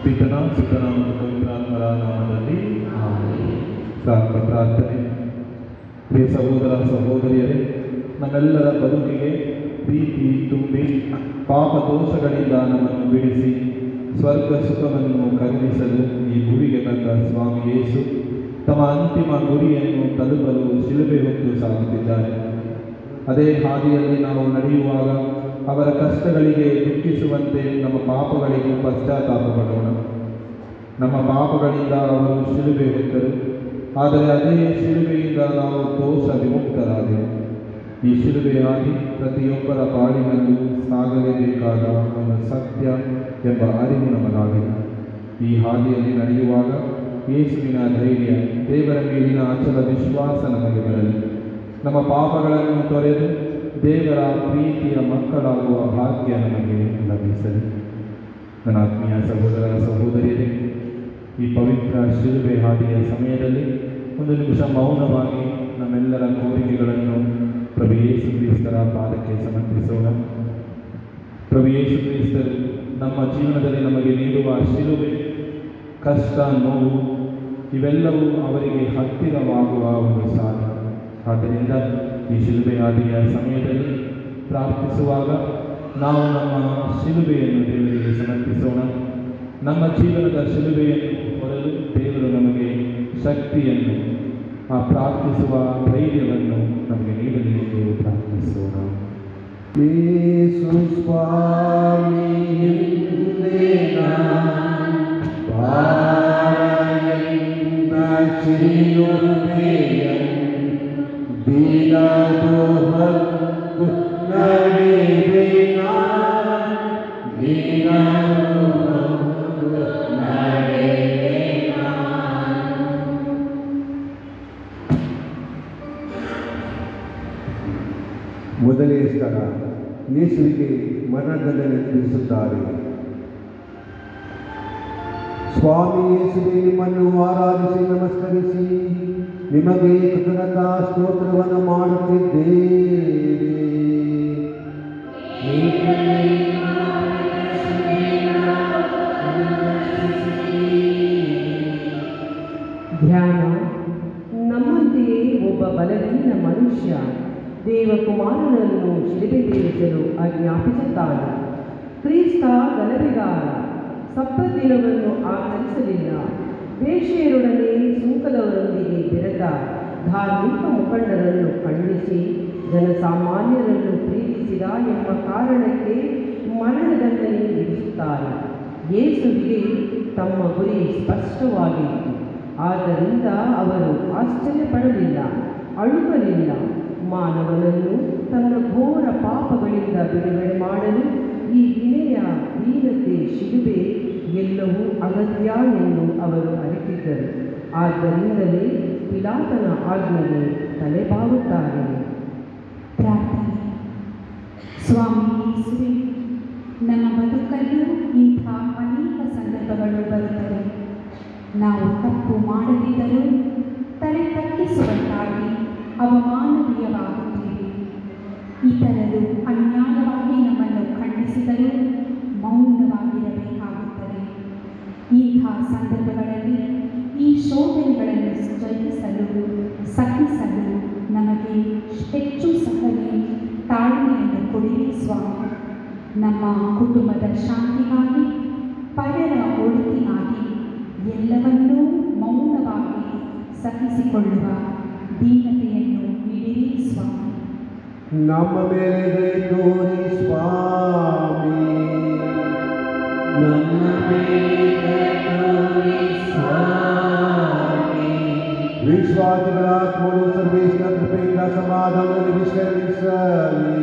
ಪಿತನ ಸುತನ ಪವಿತ್ರಾತ್ಮರ ನಾಮದಲ್ಲಿ ಪ್ರಾರ್ಥನೆ ಪ್ರಾರ್ಥನೆ. ಪ್ರಿಯ ಸಹೋದರ ಸಹೋದರಿಯರೇ, ನಮ್ಮೆಲ್ಲರ ಬದುಕಿಗೆ ಪ್ರೀತಿ ತುಂಬಿ ಪಾಪ ದೋಷಗಳಿಂದ ನಮ್ಮನ್ನು ಬಿಡಿಸಿ ಸ್ವರ್ಗ ಸುಖವನ್ನು ಕರುಣಿಸಲು ಈ ಭೂಮಿಗೆ ಬಂದ ಸ್ವಾಮಿ ಯೇಸು ತಮ್ಮ ಅಂತಿಮ ಗುರಿಯನ್ನು ತಲುಪಲು ಶಿಲುಬೆ ಹೊತ್ತು ಸಾಗುತ್ತಿದ್ದಾರೆ. ಅದೇ ಹಾದಿಯಲ್ಲಿ ನಾವು ನಡೆಯುವಾಗ ಅವರ ಕಷ್ಟಗಳಿಗೆ ದುಃಖಿಸುವಂತೆ ನಮ್ಮ ಪಾಪಗಳಿಗೂ ಪಶ್ಚಾತ್ತಾಪ ಪಡೋಣ. ನಮ್ಮ ಪಾಪಗಳಿಂದ ಅವರು ಶಿಲುಬೆ ಹೊತ್ತರು, ಆದರೆ ಅದೇ ಶಿಲುಬೆಯಿಂದ ನಾವು ದೋಷ ವಿಮುಕ್ತರಾದೆವು. ಈ ಶಿಲುಬೆ ಹಾದಿ ಪ್ರತಿಯೊಬ್ಬರ ಬಾಳಿನಲ್ಲೂ ಸಾಗಲೇಬೇಕಾದ ಒಂದು ಸತ್ಯ ಎಂಬ ಅರಿವು ನಮಗಾಗಿದೆ. ಈ ಹಾದಿಯಲ್ಲಿ ನಡೆಯುವಾಗ ಯೇಸುವಿನ ಧೈರ್ಯ, ದೇವರ ಮೇಲಿನ ಅಚಲ ವಿಶ್ವಾಸ ನಮಗೆ ಬರಲಿ. ನಮ್ಮ ಪಾಪಗಳನ್ನು ತೊರೆದು ದೇವರ ಪ್ರೀತಿಯ ಮಕ್ಕಳಾಗುವ ಭಾಗ್ಯ ನಮಗೆ ಲಭಿಸಲಿ. ನನ್ನ ಆತ್ಮೀಯ ಸಹೋದರ ಸಹೋದರಿಯರೇ, ಈ ಪವಿತ್ರ ಶಿಲುಬೆ ಹಾದಿಯ ಸಮಯದಲ್ಲಿ ಒಂದು ನಿಮಿಷ ಮೌನವಾಗಿ ನಮ್ಮೆಲ್ಲರ ಕೋರಿಕೆಗಳನ್ನು ಪ್ರಭು ಯೇಸು ಕ್ರಿಸ್ತರ ಪಾದಕ್ಕೆ ಸಮರ್ಪಿಸೋಣ. ಪ್ರಭು ಯೇಸು ಕ್ರಿಸ್ತರು ನಮ್ಮ ಜೀವನದಲ್ಲಿ ನಮಗೆ ನೀಡುವ ಶಿಲುಬೆ, ಕಷ್ಟ, ನೋವು ಇವೆಲ್ಲವೂ ಅವರಿಗೆ ಹತ್ತಿರವಾಗುವ ಒಂದು ಸಾಧನ. ಆದ್ದರಿಂದ ಈ ಶಿಲುಬೆ ಹಾದಿಯ ಸಮಯದಲ್ಲಿ ಪ್ರಾರ್ಥಿಸುವಾಗ ನಾವು ನಮ್ಮ ಶಿಲುಬೆಯನ್ನು ದೇವರಿಗೆ ಸಮರ್ಪಿಸೋಣ. ನಮ್ಮ ಜೀವನದ ಶಿಲುಬೆಯನ್ನು ಹೊರಲು ದೇವರು ನಮಗೆ ಶಕ್ತಿಯನ್ನು, ಆ ಪ್ರಾರ್ಥಿಸುವ ಧೈರ್ಯವನ್ನು ನಮಗೆ ನೀಡಲಿ ಎಂದು ಪ್ರಾರ್ಥಿಸೋಣ. ಯೇಸು ಸ್ವಾಮಿ ಮೊದಲೇ ಸ್ಥಳ ಯೇಸುವಿಗೆ ಮರಣದಂಡನೆ ತಿಳಿಸುತ್ತಾರೆ. ಸ್ವಾಮಿ ಯೇಸುವೆ, ನಿಮ್ಮನ್ನು ಆರಾಧಿಸಿ ನಮಸ್ಕರಿಸಿ ನಿಮಗೆ ಕೃತಜ್ಞತಾ ಸ್ತೋತ್ರವನ್ನು ಮಾಡುತ್ತಿದ್ದೇವೆ. ಧ್ಯಾನ. ನಮ್ಮಂತೆಯೇ ಒಬ್ಬ ಬಲಹೀನ ಮನುಷ್ಯ ದೇವಕುಮಾರನನ್ನು ಶಿಲುಬೆಗೇರಿಸಲು ಆಜ್ಞಾಪಿಸುತ್ತಾನೆ. ಕ್ರಿಸ್ತ ಗಲಭೆಗಾರ, ಸಬ್ಬತ್ ದಿನವನ್ನು ಆಚರಿಸಲಿಲ್ಲ. ವೇಶ್ಯೆಯರೊಡನೆ ಸುಂಕದವರೊಂದಿಗೆ ಬೆರೆತ ಧಾರ್ಮಿಕ ಮುಖಂಡರನ್ನು ಖಂಡಿಸಿ ಜನಸಾಮಾನ್ಯರನ್ನು ಪ್ರೀತಿಸಿದ ಎಂಬ ಕಾರಣಕ್ಕೆ ಮರಣದಂಡನೆ ವಿಧಿಸುತ್ತಾರೆ. ಯೇಸುವಿಗೆ ತಮ್ಮ ಗುರಿ ಸ್ಪಷ್ಟವಾಗಿತ್ತು. ಆದ್ದರಿಂದ ಅವರು ಆಶ್ಚರ್ಯಪಡಲಿಲ್ಲ, ಅಳುಕಲಿಲ್ಲ. ಮಾನವನನ್ನು ತನ್ನ ಘೋರ ಪಾಪಗಳಿಂದ ಬಿಡುಗಡೆ ಮಾಡಲು ಈ ವಿನಯ, ದೀನತೆ, ಶಿಲುಬೆ ಎಲ್ಲವೂ ಅಗತ್ಯ ಎಂದು ಅವರು ಅರಿತಿದ್ದರು. ಆದ್ದರಿಂದಲೇ ಪಿಲಾತನ ಆಜ್ಞೆಗೆ ತಲೆಬಾಗುತ್ತಾರೆ. ಪ್ರಾರ್ಥನೆ. ಸ್ವಾಮಿ ಯೇಸುವೆ, ನಮ್ಮ ಬದುಕಲ್ಲೂ ಇಂಥ ಅನೇಕ ಸಂದರ್ಭಗಳು ಬರುತ್ತವೆ. ನಾವು ತಪ್ಪು ಮಾಡದಿದ್ದರೂ ತಲೆ ತಗ್ಗಿಸುವಂತಾಗಿ ಅವಮಾನವೀಯವಾಗುತ್ತೇವೆ. ಇತರರು ಅನ್ಯಾಯವಾಗಿ ನಮ್ಮನ್ನು ಖಂಡಿಸಿದರೂ ಮೌನವಾಗಿರಬೇಕಾಗುತ್ತದೆ. ಇಂಥ ಸಂದರ್ಭಗಳಲ್ಲಿ ಈ ಶೋಧನೆಗಳನ್ನು ಜಯಿಸಲು, ಸಹಿಸಲು ನಮಗೆ ಹೆಚ್ಚು ಸಹನೆ, ತಾಳ್ಮೆಯನ್ನು ಕೊಡಿರಿ ಸ್ವಾಮಿ. ನಮ್ಮ ಕುಟುಂಬದ ಶಾಂತಿಗಾಗಿ, ಪರರ ಒಳಿತಿಗಾಗಿ ಎಲ್ಲವನ್ನೂ ಮೌನವಾಗಿ ಸಹಿಸಿಕೊಳ್ಳುವ ದೀನತೆಯನ್ನು ನೀಡಿರಿ ಸ್ವಾಮಿ. ನಮ್ಮ ಮೇಲೆ ತೋರಿ ಸ್ವಾಮಿ, ನಮ್ಮ ಮೇಲೆ ತೋರಿ ಸ್ವಾಮಿ. ವಿಶ್ವಾಸಿಗಳ ಆತ್ಮಗಳು ಸರ್ವೇಶ್ವರ ಕೃಪೆಯಿಂದ ಸಮಾಧಾನದಲ್ಲಿ ವಿಶ್ರಮಿಸಲಿ.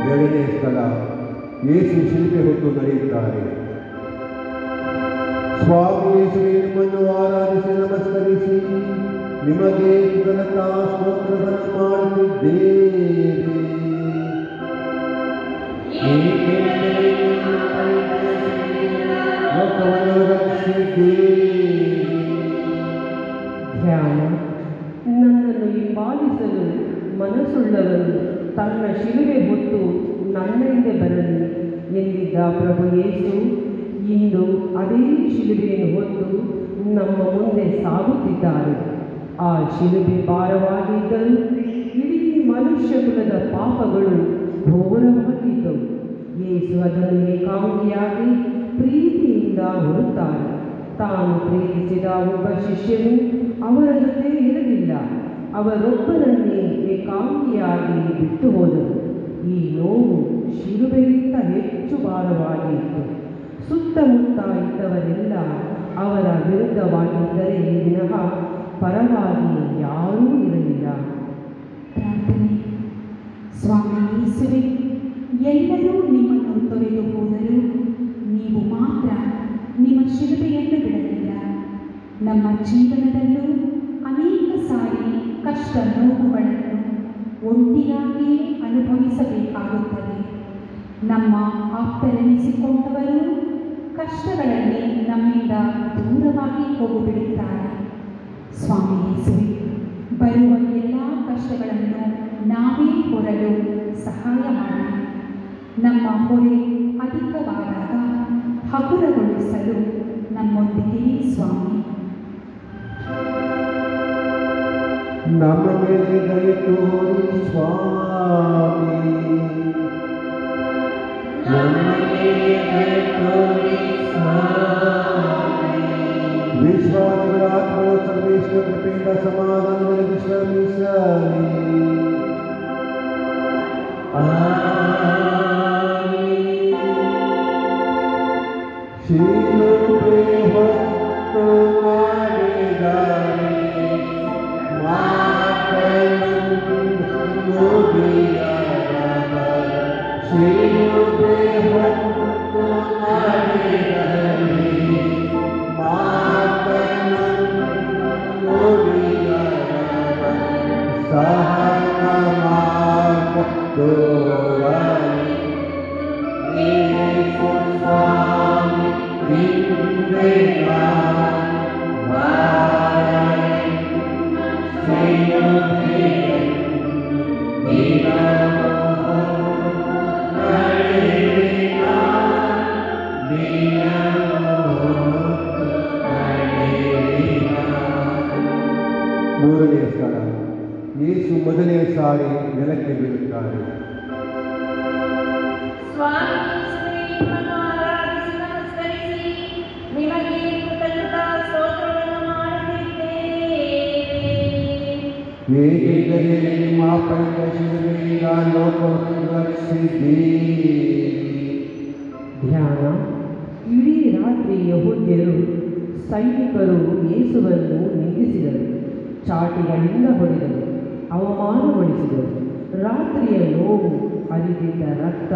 ಎರಡನೇ ಸ್ಥಳ, ಯೇಸು ಶಿಲ್ಪೆ ಹೊತ್ತು ನಡೆಯುತ್ತಾರೆ. ಸ್ವಾಮಿ ಯೇಸುವೆ, ನಿಮ್ಮನ್ನು ಆರಾಧಿಸಿ ನಮಸ್ಕರಿಸಿ ನಿಮಗೆ ಕೃತಜ್ಞತಾ ಸ್ತೋತ್ರವನ್ನು ಮಾಡುತ್ತಿದ್ದೇವೆ. ಲೋಕವನ್ನು ರಕ್ಷಿಸಿದ್ದೀರಿ. ಧ್ಯಾನ. ನನ್ನನ್ನು ಹಿಂಬಾಲಿಸಲು ಮನಸ್ಸುಳ್ಳವನು ತನ್ನ ಶಿಲುಬೆ ಹೊತ್ತು ನನ್ನ ಹಿಂದೆ ಬರಲಿ ಎಂದಿದ್ದ ಪ್ರಭು ಯೇಸು ಇಂದು ಅದೇ ಶಿಲುಬೆಯನ್ನು ಹೊತ್ತು ನಮ್ಮ ಮುಂದೆ ಸಾಗುತ್ತಿದ್ದಾರೆ. ಆ ಶಿಲುಬೆ ಭಾರವಾಗಿದ್ದರೂ ಇಡೀ ಮನುಷ್ಯ ಕುಲದ ಪಾಪಗಳು ಘೋರವಾಗಿದ್ದವು. ಯೇಸು ಅದನ್ನು ಏಕಾಂಗಿಯಾಗಿ ಪ್ರೀತಿಯಿಂದ ಹೊರುತ್ತಾರೆ. ತಾನು ಪ್ರೀತಿಸಿದ ಒಬ್ಬ ಶಿಷ್ಯನು ಅವರ ಜೊತೆ ಇರಲಿಲ್ಲ. ಅವರೊಬ್ಬರನ್ನೇ ಏಕಾಂಗಿಯಾಗಿ ಬಿಟ್ಟು ಹೋದರು. ಈ ನೋವು ಶಿಲುಬೆಗಿಂತ ಹೆಚ್ಚು ಭಾರವಾಗಿತ್ತು. ಸುತ್ತಮುತ್ತ ಇದ್ದವರೆಲ್ಲ ಅವರ ವಿರುದ್ಧವಾಗಿದ್ದರೆ ವಿನಃ ಪರವಾಗಿ ಯಾರೂ ಇರಲಿಲ್ಲ. ಪ್ರಾರ್ಥನೆ. ಸ್ವಾಮಿ ಯೇಸುವೆ, ಎಲ್ಲರೂ ನಿಮ್ಮನ್ನು ತೊರೆದು ಹೋದರೂ ನೀವು ಮಾತ್ರ ನಿಮ್ಮ ಶಿಲುಬೆಯನ್ನು ಬಿಡಲಿಲ್ಲ. ನಮ್ಮ ಜೀವನದಲ್ಲೂ ಅನೇಕ ಸಾರಿ ಕಷ್ಟ ನೋವುಗಳನ್ನು ಒಂಟಿಯಾಗಿಯೇ ಅನುಭವಿಸಬೇಕಾಗುತ್ತದೆ. ನಮ್ಮ ಆಪ್ತರೆನಿಸಿಕೊಂಡವರು ಕಷ್ಟಗಳಲ್ಲಿ ನಮ್ಮಿಂದ ದೂರವಾಗಿ ಹೋಗಿಬಿಡುತ್ತಾರೆ. ಸ್ವಾಮಿ ಯೇಸುವೆ, ಬರುವ ಎಲ್ಲ ಕಷ್ಟಗಳನ್ನು ನಾವೇ ಹೊರಲು ಸಹಾಯ ಮಾಡಿ. ನಮ್ಮ ಹೊರೆ ಅಧಿಕವಾದಾಗ ಹಗುರಗೊಳಿಸಲು ನಮ್ಮೊಂದಿಗೆ ಸ್ವಾಮಿ. ನಮ್ಮ ಮೇಲೆ ದಯೆ ತೋರಿ ಸ್ವಾಮಿ. ವಿಶ್ವಾಸಗಳ ಆತ್ಮಗಳು ಸರ್ವೇಶ್ವರ ಕೃಪೆಯಿಂದ ಸಮಾಧಾನದಲ್ಲಿ ವಿಶ್ರಮಿಸಲಿ. ಶಿಲುಬೆ ಹೊತ್ತು ನಡೆದರೆ ಮಾತನ್ನು ನುಡಿಯಲಾರ. ಶಿಲುಬೆ ಹೊತ್ತು ನಡೆದರೆ ಮಾತನ್ನು ನುಡಿಯಲಾರ. ಸಹನ ಮಾಡುವವರೇ ಯೇಸು ಸ್ವಾಮಿ ನಿಂದೆಯ ಮೂರನೇ ಸ್ಥಳ, ಯೇಸು ಮೊದಲನೇ ಸಾರಿ ನೆಲಕ್ಕೆ ಬೀಳುತ್ತಾರೆ. ಹೇಗೆಂದರೆ ನಿಮ್ಮ ಪಂಚ ಶಿಲುಬೆಯಿಂದ ಲೋಕವನ್ನು ರಕ್ಷಿಸಿದ್ದೀರಿ. ಧ್ಯಾನ. ಇಡೀ ರಾತ್ರಿ ಯೆಹೂದ್ಯರು ಸೈನಿಕರು ಯೇಸುವನ್ನು ನಿಂದಿಸಿದರು, ಚಾಟಿಗಳಿಂದ ಹೊಡೆದರು, ಅವಮಾನಗೊಳಿಸಿದರು. ರಾತ್ರಿಯ ನೋವು, ಹರಿದಿದ್ದ ರಕ್ತ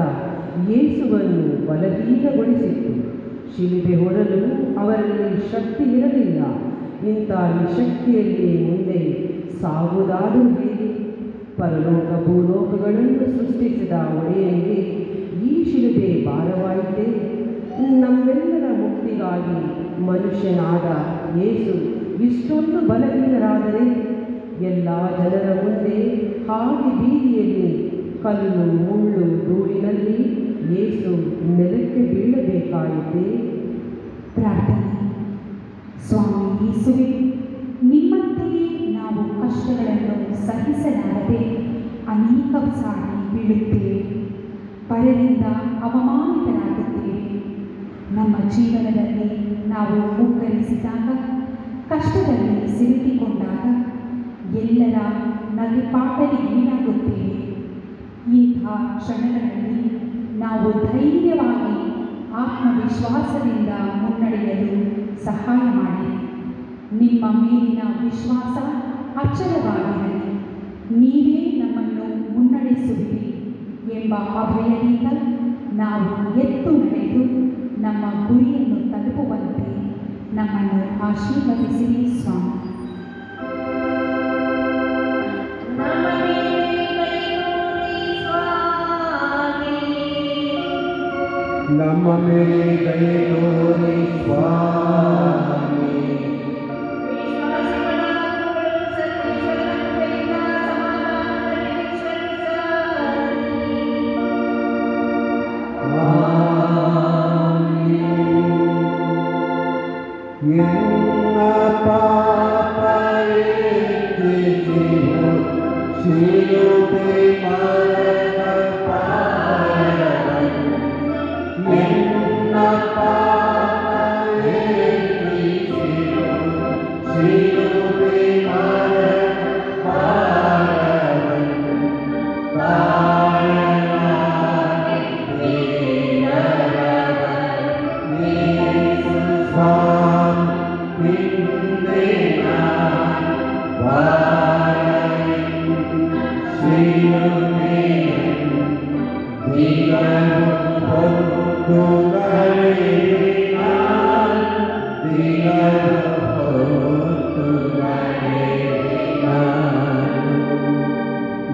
ಯೇಸುವನ್ನು ಬಲಹೀನಗೊಳಿಸಿತ್ತು. ಶಿಲುಬೆ ಹೊರಲು ಅವರಲ್ಲಿ ಶಕ್ತಿ ಇರಲಿಲ್ಲ. ಇಂಥ ನಿಶಕ್ತಿಯಲ್ಲಿ ಮುಂದೆ ಸಾಗುವುದಾದರೂ ಹೇಗೆ? ಪರಲೋಕ ಭೂಲೋಕಗಳನ್ನು ಸೃಷ್ಟಿಸಿದ ಒಡೆಯನಿಗೆ ಈ ಶಿಲುಬೆ ಭಾರವಾಯಿತೆ. ನಮ್ಮೆಲ್ಲರ ಮುಕ್ತಿಗಾಗಿ ಮನುಷ್ಯನಾದ ಯೇಸು ಇಷ್ಟೊಂದು ಬಲಹೀನರಾದರೆ ಎಲ್ಲ ಜನರ ಮುಂದೆ ಹಾದಿ ಬೀದಿಯಲ್ಲಿ ಕಲ್ಲು ಮುಳ್ಳು ಧೂಳಿನಲ್ಲಿ ಯೇಸು ನೆಲಕ್ಕೆ ಬೀಳಬೇಕಾಯಿತೆ. ಪ್ರಾರ್ಥನೆ. ಸ್ವಾಮಿ ಯೇಸುವೆ, ನಿಮ್ಮಂತೆಯೇ ನಾವು ಕಷ್ಟಗಳನ್ನು ಸಹಿಸಲಾರದೆ ಅನೇಕ ಸಾರಿ ಬೀಳುತ್ತೇವೆ, ಪರರಿಂದ ಅವಮಾನಿತರಾಗುತ್ತೇವೆ. ನಮ್ಮ ಜೀವನದಲ್ಲಿ ನಾವು ಮುಗ್ಗರಿಸಿದಾಗ, ಕಷ್ಟದಲ್ಲಿ ಸಿಲುಕಿಕೊಂಡಾಗ ಎಲ್ಲರ ನಲಿಪಾಟಲಿಗೆ ಈಡಾಗುತ್ತೇವೆ. ಇಂಥ ಕ್ಷಣಗಳಲ್ಲಿ ನಾವು ಧೈರ್ಯವಾಗಿ ಆತ್ಮವಿಶ್ವಾಸದಿಂದ ಮುನ್ನಡೆಯಲು ಸಹಾಯ ಮಾಡಿ. ನಿಮ್ಮ ಮೇಲಿನ ವಿಶ್ವಾಸ ಅಚಲವಾಗಿರಲಿ. ನೀವೇ ನಮ್ಮನ್ನು ಮುನ್ನಡೆಸುವಿರಿ ಎಂಬ ಅಭಯದಿಂದ ನಾವು ಎತ್ತು ನಡೆದು ನಮ್ಮ ಗುರಿಯನ್ನು ತಲುಪುವಂತೆ ನಮ್ಮನ್ನು ಆಶೀರ್ವದಿಸಿರಿ ಸ್ವಾಮಿ. ನಮ್ಮ ಮೇಲೆ ದಯೆ ತೋರಿ ಸ್ವಾಮಿ. ಎನ್ನ ಪಾಪ ಶಿಲುಬೆ ಮರದ ಪಾರವನ್ನು ಎನ್ನ ಪಾಪ ಶಿಲುಬೆ ಮರದ ಪಾರವನ್ನು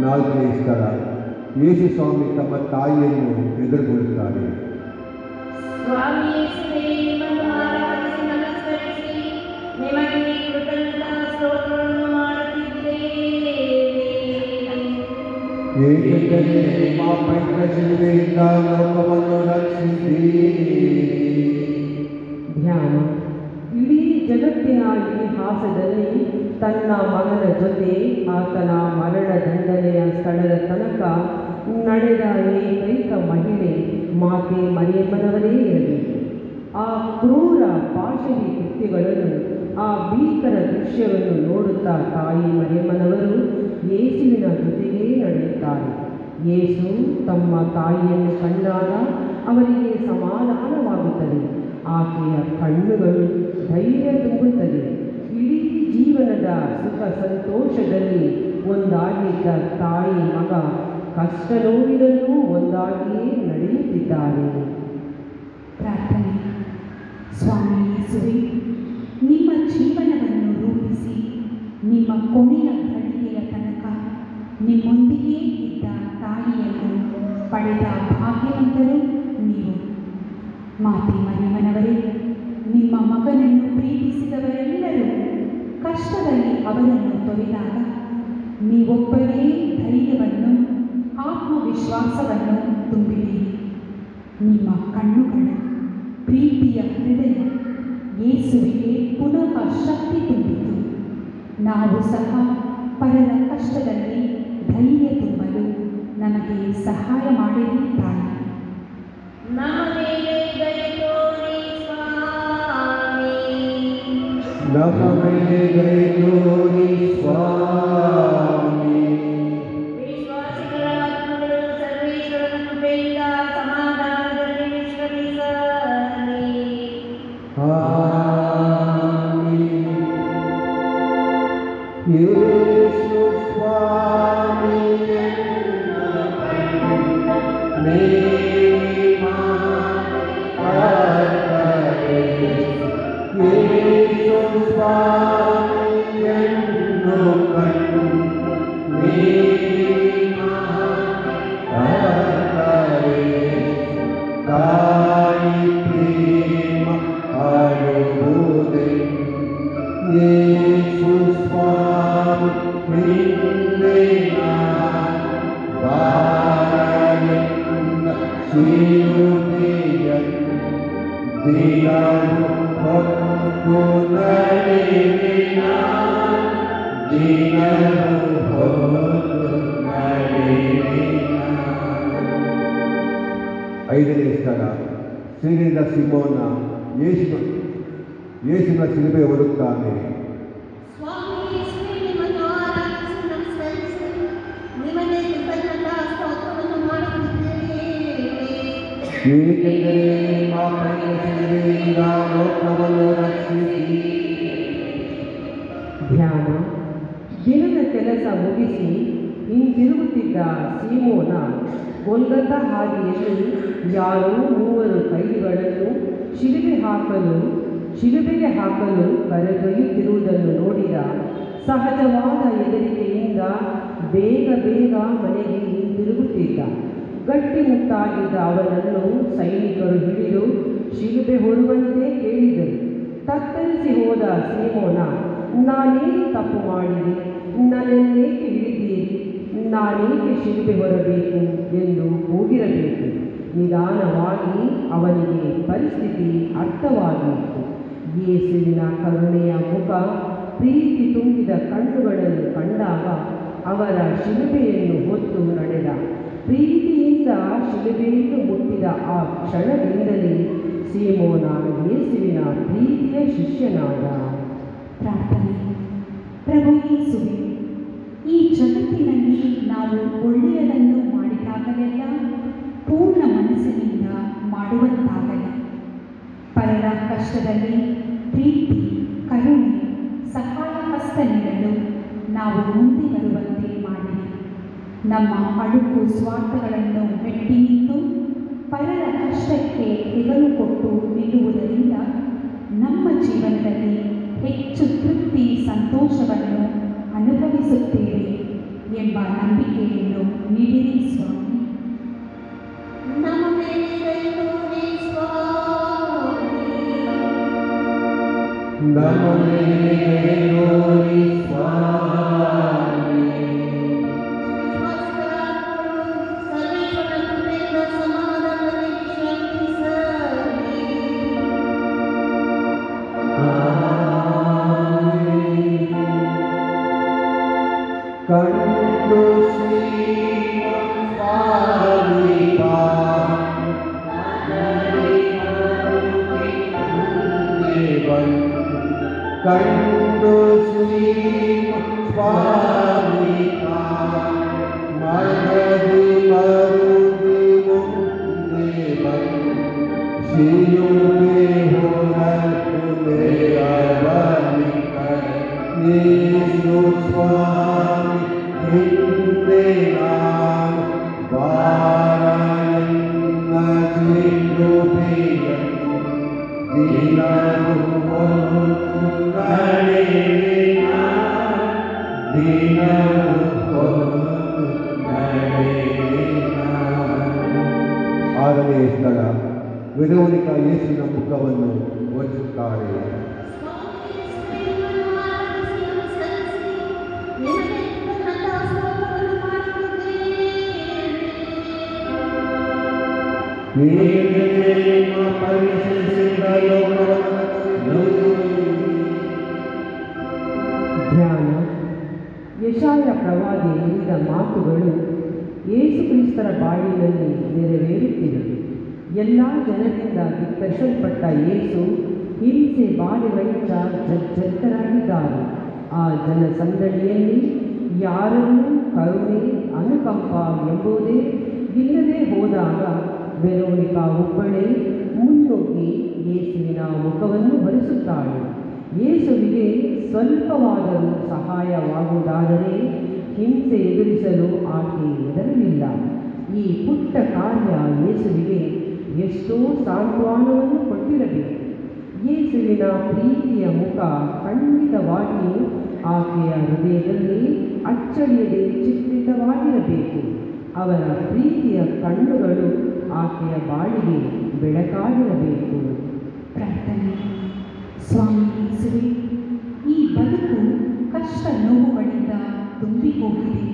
ನಾಲ್ಕನೇ ಸ್ಥಳ, ಯೇಸು ಸ್ವಾಮಿ ತಮ್ಮ ತಾಯಿಯನ್ನು ಎದುರುಗೊಳ್ಳುತ್ತಾರೆ. ಸ್ವಾಮಿ ಯೇಸುವೇ, ನಿಮ್ಮನ್ನು ಆರಾಧಿಸಿ ನಮಸ್ಕರಿಸಿ ನಿಮಗೆ ಕೃತಜ್ಞತಾ ಸ್ತೋತ್ರವನ್ನು ಮಾಡುತ್ತಿದ್ದೇವೆ. ಏಕೆಂದರೆ ನಿಮ್ಮ ಪವಿತ್ರ ಶಿಲುಬೆಯಿಂದ ಲೋಕವನ್ನು ರಕ್ಷಿಸಿದ್ದೀರಿ. ಧ್ಯಾನ. ಇಡೀ ಜಗತ್ತಿನ ಇತಿಹಾಸದಲ್ಲಿ ತನ್ನ ಮಗನ ಜೊತೆ ಆತನ ಮರಣ ದಂಡನೆಯ ಸ್ಥಳದ ತನಕ ನಡೆದ ಏಕೈಕ ಮಹಿಳೆ ಮಾತೆ ಮರಿಯಮ್ಮನವರೇ ಇರಬೇಕು. ಆ ಕ್ರೂರ ಪಾಶವಿ ಕೃತ್ಯಗಳನ್ನು, ಆ ಭೀಕರ ದೃಶ್ಯವನ್ನು ನೋಡುತ್ತಾ ತಾಯಿ ಮರಿಯಮ್ಮನವರು ಯೇಸುವಿನ ಜೊತೆಗೇ ನಡೆಯುತ್ತಾರೆ. ಯೇಸು ತಮ್ಮ ತಾಯಿಯನ್ನು ಕಂಡಾಗ ಅವರಿಗೆ ಸಮಾಧಾನವಾಗುತ್ತದೆ. ಆಕೆಯ ಕಣ್ಣುಗಳು ಧೈರ್ಯ ತುಂಬುತ್ತದೆ. ಇಡೀ ಜೀವನದ ಸುಖ ಸಂತೋಷದಲ್ಲಿ ಒಂದಾಗಿದ್ದ ತಾಯಿ ಮಗ ಕಷ್ಟ ನೋವಿನಲ್ಲೂ ಒಂದಾಗಿಯೇ ನಡೆಯುತ್ತಿದ್ದಾರೆ. ಪ್ರಾರ್ಥನೆ. ಸ್ವಾಮಿ ಯೇಸುವೇ, ನಿಮ್ಮ ಜೀವನವನ್ನು ರೂಪಿಸಿ ನಿಮ್ಮ ಕೊನೆಯ ಘಳಿಗೆಯ ತನಕ ನಿಮ್ಮೊಂದಿಗೆ ಇದ್ದ ತಾಯಿಯನ್ನು ಪಡೆದ ಭಾಗ್ಯವಂತರು ನೀವು. ಮಾತೆ ಮರಿಯಮ್ಮನವರೇ, ನಿಮ್ಮ ಮಗನನ್ನು ಪ್ರೀತಿಸಿದವರೆಲ್ಲರೂ ಕಷ್ಟದಲ್ಲಿ ಅವರನ್ನು ತೊರೆದಾಗ ನೀವೊಬ್ಬರೇ ಧೈರ್ಯವನ್ನು, ಆತ್ಮವಿಶ್ವಾಸವನ್ನು ತುಂಬಿರಿ. ನಿಮ್ಮ ಕಣ್ಣುಗಳ ಪ್ರೀತಿಯ ಹೃದಯ ಯೇಸುವಿಗೆ ಪುನಃ ಶಕ್ತಿ ತುಂಬಿತು. ನಾವು ಸಹ ಪರರ ಕಷ್ಟದಲ್ಲಿ ಧೈರ್ಯ ತುಂಬಲು ನಮಗೆ ಸಹಾಯ ಮಾಡಿರಿ ತಾಯಿ. ನಮ್ಮ ಮೇಲೆ ದಯೆ ತೋರಿ ಸ್ವಾಮಿ. ನಮ್ಮ ಮೇಲೆ ದಯೆ ತೋರಿ ಸ್ವಾಮಿ. ವಿಶ್ವಾಸಿಗಳ ಆತ್ಮಗಳು ಸರ್ವೇಶ್ವರನ ಕೃಪೆಯಿಂದ ಸಮಾಧಾನದಲ್ಲಿ ವಿಶ್ರಮಿಸಲಿ. ಆಮೆನ್. ಯೇಸು ಸ್ವಾಮಿಯನ್ನು ಮೇರಿ ಮಾತೆ, ಯೇಸು ಸ್ವಾಮಿ 5ನೇ ಸ್ಥಳ ಶ್ರೀನಿಂದ ಸಿಮೋನ ಯೇಸುವಿನ ಶಿಲುಬೆ ಹೊರುತ್ತಾನೆ. ಸ್ವಾಮಿ ಯೇಸುವೇ, ನಿಮ್ಮನ್ನು ಆರಾಧಿಸಿ ನಮಸ್ಕರಿಸಿ ನಿಮಗೆ ಕೃತಜ್ಞತಾ ಸ್ತೋತ್ರವನ್ನು ಮಾಡುತ್ತಿದ್ದೇವೆ. ಏಕೆಂದರೆ ನಿಮ್ಮ ಕೈಯ ಶಿಲುಬೆಯಿಂದ ಲೋಕವನ್ನು ರಕ್ಷಿಸಿ. ಧ್ಯಾನ. ದಿನದ ಕೆಲಸ ಮುಗಿಸಿ ಹಿಂದಿರುಗುತ್ತಿದ್ದ ಸೀಮೋನ ಗೊಲ್ಗೊಥಾ ಹಾದಿಯಲ್ಲಿ ಯಾರೋ 3 ಕೈದಿಗಳನ್ನು ಶಿಲುಬೆಗೆ ಹಾಕಲು ಕರೆದೊಯ್ಯುತ್ತಿರುವುದನ್ನು ನೋಡಿದ. ಸಹಜವಾದ ಹೆದರಿಕೆಯಿಂದ ಬೇಗ ಮನೆಗೆ ಹಿಂದಿರುಗುತ್ತಿದ್ದ. ಗಟ್ಟಿಮುಟ್ಟಾಗಿದ್ದ ಅವನನ್ನು ಸೈನಿಕರು ಹಿಡಿದು ಶಿಲುಬೆ ಹೊರುವಂತೆ ಕೇಳಿದರು. ತತ್ತರಿಸಿ ಹೋದ ಸೀಮೋನ, ನಾನೇನು ತಪ್ಪು ಮಾಡಿದೆ? ನನ್ನನ್ನೇಕೆ ಹಿಡಿದೀರಿ? ನಾನೇಕೆ ಶಿಲುಬೆ ಹೊರಬೇಕು ಎಂದು ಕೂಗಿರಬೇಕು. ನಿಧಾನವಾಗಿ ಅವನಿಗೆ ಪರಿಸ್ಥಿತಿ ಅರ್ಥವಾಗಿತ್ತು. ಯೇಸುವಿನ ಕರುಣೆಯ ಮುಖ, ಪ್ರೀತಿ ತುಂಬಿದ ಕಣ್ಣುಗಳನ್ನು ಕಂಡಾಗ ಅವರ ಶಿಲುಬೆಯನ್ನು ಹೊತ್ತು ನಡೆದ. ಪ್ರೀತಿಯಿಂದ ಶಿಲುಬೆಯನ್ನು ಮುಟ್ಟಿದ ಆ ಕ್ಷಣದಿಂದಲೇ ಸೀಮೋನ ಯೇಸುವಿನ ಪ್ರೀತಿಯ ಶಿಷ್ಯನಾದ. ಪ್ರಾರ್ಥನೆ. ಪ್ರಭು ಯೇಸುವೆ, ಈ ಜಗತ್ತಿನಲ್ಲಿ ನಾವು ಒಳ್ಳೆಯದನ್ನು ಮಾಡಿದಾಗಲೆಲ್ಲ ಪೂರ್ಣ ಮನಸ್ಸಿನಿಂದ ಮಾಡುವಂತಾಗಲಿ. ಪರರ ಕಷ್ಟದಲ್ಲಿ ಪ್ರೀತಿ, ಕರುಣೆ, ಸಹಾಯ ಹಸ್ತ ನೀಡಲು ನಾವು ಮುಂದೆ ಬರುವಂತೆ ಮಾಡಿರಿ. ನಮ್ಮ ಅಳುಕು ಸ್ವಾರ್ಥಗಳನ್ನು ಮೆಟ್ಟಿ ನಿಂತು ಪರರ ಕಷ್ಟಕ್ಕೆ ಹೆಗಲು ಕೊಟ್ಟು ನಿಲ್ಲುವುದರಿಂದ ನಮ್ಮ ಜೀವನದಲ್ಲಿ ಹೆಚ್ಚು ತೃಪ್ತಿ, ಸಂತೋಷವನ್ನು ಅನುಭವಿಸುತ್ತೇವೆ ಎಂಬ ನಂಬಿಕೆಯನ್ನು ನೀಡಿರಿ ಸ್ವಾಮಿ. ನಮ್ಮ ಮೇಲೆ ದಯೆ ತೋರಿ ಸ್ವಾಮಿ. ನಮ್ಮ ಮೇಲೆ ದಯೆ ತೋರಿ ಸ್ವಾಮಿ. ಸರ್ವೇಶ್ವರನ ಕೃಪೆಯಿಂದ ಸಮಾಧಾನದಲ್ಲಿ ವಿಶ್ರಮಿಸಲಿ. ಕಂಡು ಕಂಡು ಶ್ರೀ ಸ್ವಾಮಿ ಮರದಿ ಮರುದಿ ಮುಂದೆ ಬಂದು ಶಿಲುಬೆ ಹೊರಟು ಬನ್ನಿ ಯೇಸು ಸ್ವಾಮಿ ಹಿಂದೆ ನಾನು ಬಾರನ್ನ ಶಿಲುಬೆಯನ್ನು ದಿನವೂ ಹೊತ್ತು ನಡೆಯಿನ ದಿನವೂ ಹೊತ್ತು ನಡೆಯಿನ. 6ನೇ ಸ್ಥಳ ವೆರೋನಿಕಾ ಯೇಸುವಿನ ಮುಖವನ್ನು ಒರೆಸುತ್ತಾರೆ. ಧ್ಯಾನ. ಯೆಶಾಯ ಪ್ರವಾದಿ ನುಡಿದ ಮಾತುಗಳು ಯೇಸು ಕ್ರಿಸ್ತರ ಬಾಳಿನಲ್ಲಿ ನೆರವೇರುತ್ತಿವೆ. ಎಲ್ಲ ಜನರಿಂದ ಧಿಕ್ಕರಿಸಲ್ಪಟ್ಟ ಯೇಸು ಹಿಂಸೆ ಬಾಧೆಗಳಿಂದ ಜರ್ಜರಿತರಾಗಿದ್ದಾರೆ. ಆ ಜನಸಂದಣಿಯಲ್ಲಿ ಯಾರನ್ನೂ ಕರುಣೆ, ಅನುಕಂಪ ಎಂಬುದೇ ಇಲ್ಲದೆ ಹೋದಾಗ ವೆರೋನಿಕಾ ಒಬ್ಬಳೇ ಮುನ್ನುಗ್ಗಿ ಯೇಸುವಿನ ಮುಖವನ್ನು ಹೊರಿಸುತ್ತಾಳೆ. ಯೇಸುವಿಗೆ ಸ್ವಲ್ಪವಾದರೂ ಸಹಾಯವಾಗುವುದಾದರೆ ಹಿಂಸೆ ಎದುರಿಸಲು ಆಕೆ ಹೆದರಲಿಲ್ಲ. ಈ ಪುಟ್ಟ ಕಾರ್ಯ ಯೇಸುವಿಗೆ ಎಷ್ಟೋ ಸಾಂತ್ವನವನ್ನು ಕೊಟ್ಟಿರಬೇಕು. ಯೇಸುವಿನ ಪ್ರೀತಿಯ ಮುಖ ಖಂಡಿತವಾಗಿಯೂ ಆಕೆಯ ಹೃದಯದಲ್ಲಿ ಅಚ್ಚಳಿಯದೆ ಚಿತ್ರಿತವಾಗಿರಬೇಕು. ಅವರ ಪ್ರೀತಿಯ ಕಣ್ಣುಗಳು ಆಕೆಯ ಬಾಳಿಗೆ ಬೆಳಕಾಗಿರಬೇಕು. ಪ್ರಾರ್ಥನೆ. ಸ್ವಾಮಿ ಯೇಸುವೆ, ಈ ಬದುಕು ಕಷ್ಟ ನೋವುಗಳಿಂದ ತುಂಬಿ ಹೋಗಿದೆ.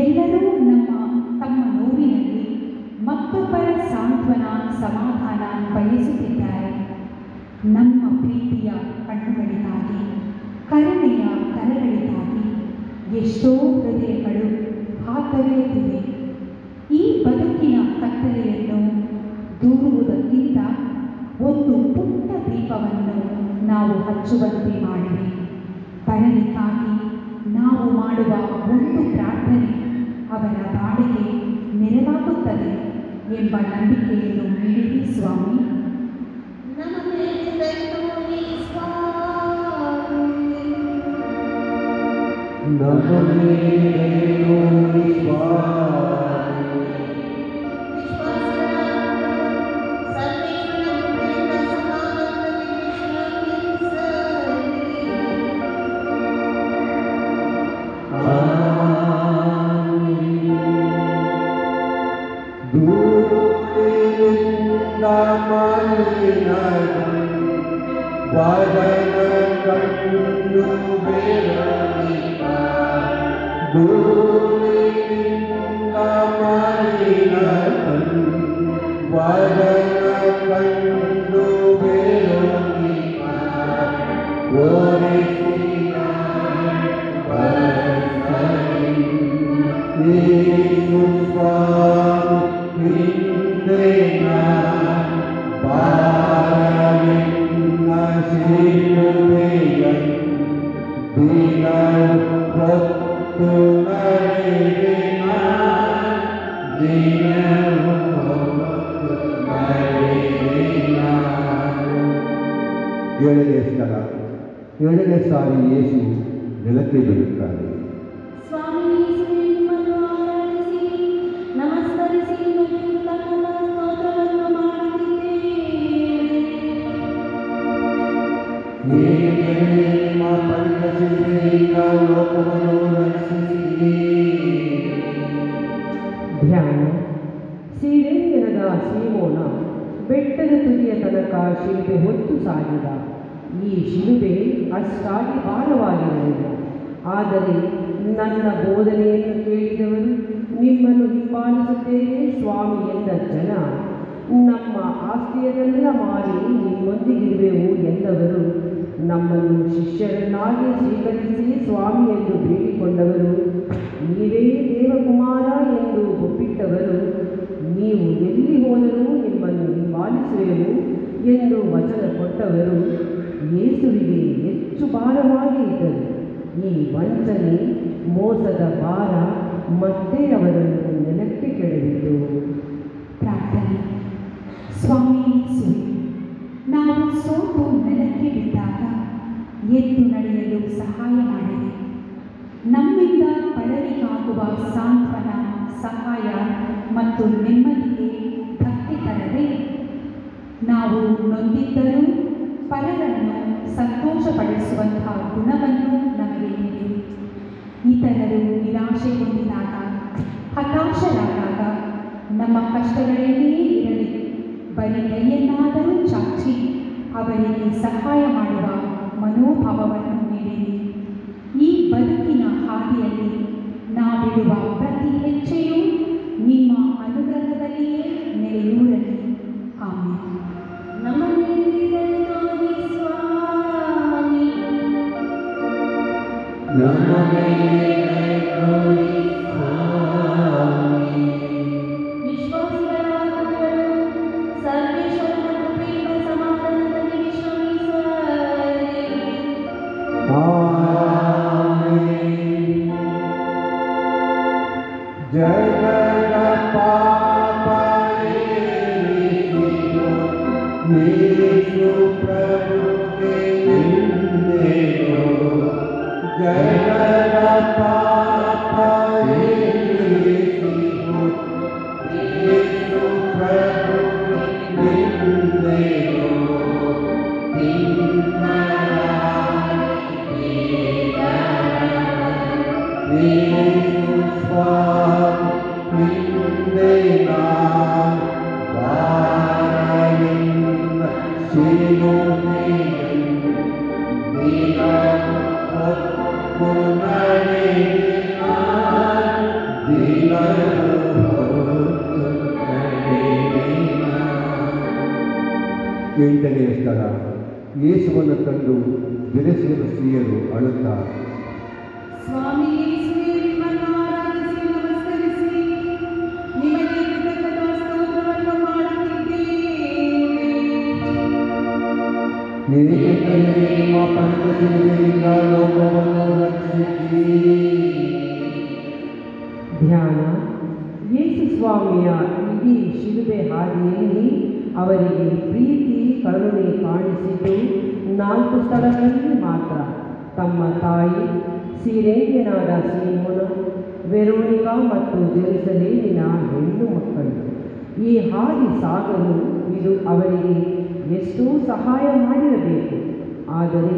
ಎಲ್ಲರೂ ತಮ್ಮ ನೋವಿನಲ್ಲಿ ಮತ್ತೊಬ್ಬರ ಸಾಂತ್ವನ, ಸಮಾಧಾನ ಬಯಸುತ್ತಿದ್ದಾರೆ. ನಮ್ಮ ಪ್ರೀತಿಯ ಕಣ್ಣುಗಳಿಗಾಗಿ, ಕರುಣೆಯ ಕರಗಳಿಗಾಗಿ ಎಷ್ಟೋ ಹೃದಯಗಳು ಹಾತೊರೆಯುತ್ತಿವೆ. ಈ ಬದುಕಿನ ಕತ್ತಲೆಯನ್ನು ಹಚ್ಚುವಂತೆ ಮಾಡಿರಿ. ಪರರಿಗಾಗಿ ನಾವು ಮಾಡುವ ಒಂದು ಪ್ರಾರ್ಥನೆ ಅವರ ಬಾಳಿಗೆ ನೆರವಾಗುತ್ತದೆ ಎಂಬ ನಂಬಿಕೆಯನ್ನು ನೀಡಿರಿ ಸ್ವಾಮಿ. ನಮ್ಮ ಮೇಲೆ ದಯೆ ತೋರಿ ಸ್ವಾಮಿ. ನಮ್ಮ ಮೇಲೆ ತೋರಿ ಸ್ವಾಮಿ. ಏಳನೇ ಸಾರಿ ಯೇಸು ನೆಲಕ್ಕೆ ಬೀಳುತ್ತಾರೆ. ಸ್ವಾಮಿ ಯೇಸುವೇ, ನಿಮ್ಮನ್ನು ಆರಾಧಿಸಿ ನಮಸ್ಕರಿಸಿ ನಿಮಗೆ ಕೃತಜ್ಞತಾ ಸ್ತೋತ್ರವನ್ನು ಮಾಡುತ್ತಿದ್ದೇವೆ. ನಿಮ್ಮ ಪವಿತ್ರ ಶಿಲುಬೆಯಿಂದ ಲೋಕವನ್ನು ರಕ್ಷಿಸಿರಿ. ಧ್ಯಾನ. ಸಿರೇನ್ಯದ ಸೀಮೋನ ಬೆಟ್ಟದ ತುದಿಯ ತನಕ ಶಿಲುಬೆ ಹೊತ್ತು ಸಾಗಿದ. ಈ ಶಿಲುಬೆ ಅಷ್ಟಾಗಿ ಭಾರವಾಗಿರಲಿಲ್ಲ. ಆದರೆ ನನ್ನ ಬೋಧನೆಯನ್ನು ಕೇಳಿದವರು ನಿಮ್ಮನ್ನು ಹಿಂಬಾಲಿಸುತ್ತೇನೆ ಸ್ವಾಮಿ ಎಂದ ಜನ, ನಮ್ಮ ಆಸ್ತಿಯನ್ನೆಲ್ಲ ಮಾರಿ ನಿಮ್ಮೊಂದಿಗಿರುವೆವು ಎಂದವರು, ನಮ್ಮನ್ನು ಶಿಷ್ಯರನ್ನಾಗಿ ಸ್ವೀಕರಿಸಿ ಸ್ವಾಮಿ ಎಂದು ಬೇಡಿಕೊಂಡವರು, ನೀವೇ ದೇವಕುಮಾರ ಎಂದು ಒಪ್ಪಿಟ್ಟವರು, ನೀವು ಎಲ್ಲಿ ಹೋದರೂ ನಿಮ್ಮನ್ನು ಹಿಂಬಾಲಿಸುವೆವು ಎಂದು ವಚನ ಕೊಟ್ಟವರು ಯೇಸುವಿಗೆ ಹೆಚ್ಚು ಭಾರವಾಗಿ ಇದ್ದರು. ಈ ವಂಚನೆ, ಮೋಸದ ಭಾರ ಮತ್ತೆ ಅವರನ್ನು ನೆಲಕ್ಕೆ ಕೆಡವಿತು. ಪ್ರಾರ್ಥನೆ. ಸ್ವಾಮಿ ಯೇಸುವೆ, ನಾವು ಸೋತು ನೆಲಕ್ಕೆ ಬಿದ್ದಾಗ ಎದ್ದು ನಡೆಯಲು ಸಹಾಯ ಮಾಡಿರಿ. ನಮ್ಮಿಂದ ಪರರಿಗಾಗುವ ಸಾಂತ್ವನ, ಸಹಾಯ ಮತ್ತು ನೆಮ್ಮದಿಗೆ ಧಕ್ಕೆ ತರದೆ, ನಾವು ನೊಂದಿದ್ದರೂ ಪರರನ್ನು ಸಂತೋಷಪಡಿಸುವಂತಹ ಗುಣವನ್ನು ನಮಗೆ ನೀಡಿರಿ. ಇತರರು ನಿರಾಶೆ ಹೊಂದಿದಾಗ, ಹತಾಶರಾದಾಗ ನಮ್ಮ ಕಷ್ಟಗಳೇನೇ ಇರಲಿ, ಬರೀ ಕೈಯನ್ನಾದರೂ ಚಾಚಿ ಅವರಿಗೆ ಸಹಾಯ ಮಾಡುವ ಮನೋಭಾವವನ್ನು ನೀಡಿರಿ. ಈ ಬದುಕಿನ ಹಾದಿಯಲ್ಲಿ ನಾವಿಡುವ ಪ್ರತಿ ಹೆಜ್ಜೆಯೂ ನಿಮ್ಮ ಅನುಗ್ರಹದಲ್ಲಿಯೇ ನೆಲೆಯೂರಲಿ. ಆಮೇಲೆ. ನಮ್ಮ ಮೇಲೆ ದಯೆ ತೋರಿ ಸ್ವಾಮಿ. ನಮ್ಮ ಮೇಲೆ ದಯೆ ತೋರಿ ಸ್ವಾಮಿ. ವಿಶ್ವಾಸಿಗಳ ಆತ್ಮಗಳು ಸರ್ವೇಶ್ವರನ ಕೃಪೆಯಿಂದ ಸಮಾಧಾನದಲ್ಲಿ ವಿಶ್ರಮಿಸಲಿ. ಆಮೆನ್. ಜಗದ ಪಾಪ ಯೇಸು ಪ್ರಭುಗೆ ನಿಂದೆಯೋ. ಜಗದ ಪಾಪ ಯೇಸು ಪ್ರಭುಗೆ ನಿಂದೆಯೋ. ಯೇಸು ಸ್ವಾಮಿ ನಿಂದೆಯ ಬಾರಲಿಂದ ಶಿಲುಬೆಯನ್ನು ದಿನವೊತ್ತು ನಡೆಯಿನ ದಿನವೊತ್ತು ನಡೆಯಿನ. ಎಂಟನೆಯ ಸ್ಥಳ. ಯೇಸುವನ್ನು ಕಂಡು ಬೆರೆಸಿದ ಸ್ತ್ರೀಯರು ಅಳುತ್ತಾರೆ. ಸ್ವಾಮಿ ಯೇಸುವೇ, ನಿಮ್ಮನ್ನು ಆರಾಧಿಸಿ ನಮಸ್ಕರಿಸಿ ನಿಮಗೆ ಕೃತಜ್ಞತಾ ಸ್ತೋತ್ರವನ್ನು ಮಾಡುತ್ತಿದ್ದೇವೆ. ಏಕೆಂದರೆ ನಿಮ್ಮ ಪಂಥ ಶಿಲುಬೆಯಿಂದ ಲೋಕವನ್ನು ರಕ್ಷಿಸಿ. ಧ್ಯಾನ. ಯೇಸು ಸ್ವಾಮಿಯ ಇಡೀ ಶಿಲುಬೆ ಹಾದಿಯಲ್ಲಿ ಅವರಿಗೆ ಪ್ರೀತಿ ಕರುಣೆ ಕಾಣಿಸಿದ್ದು 4 ಸ್ಥಳಗಳಲ್ಲಿ ಮಾತ್ರ. ತಮ್ಮ ತಾಯಿ ಸಿರೇನ್ಯನಾದ ಸೀಮೋನ, ವೆರೋನಿಕಾ ಮತ್ತು ಜೆರುಸಲೇಮಿನ ಹೆಣ್ಣು ಮಕ್ಕಳು. ಈ ಹಾದಿ ಸಾಗಲು ಇದು ಅವರಿಗೆ ಎಷ್ಟೋ ಸಹಾಯ ಮಾಡಿರಬೇಕು. ಆದರೆ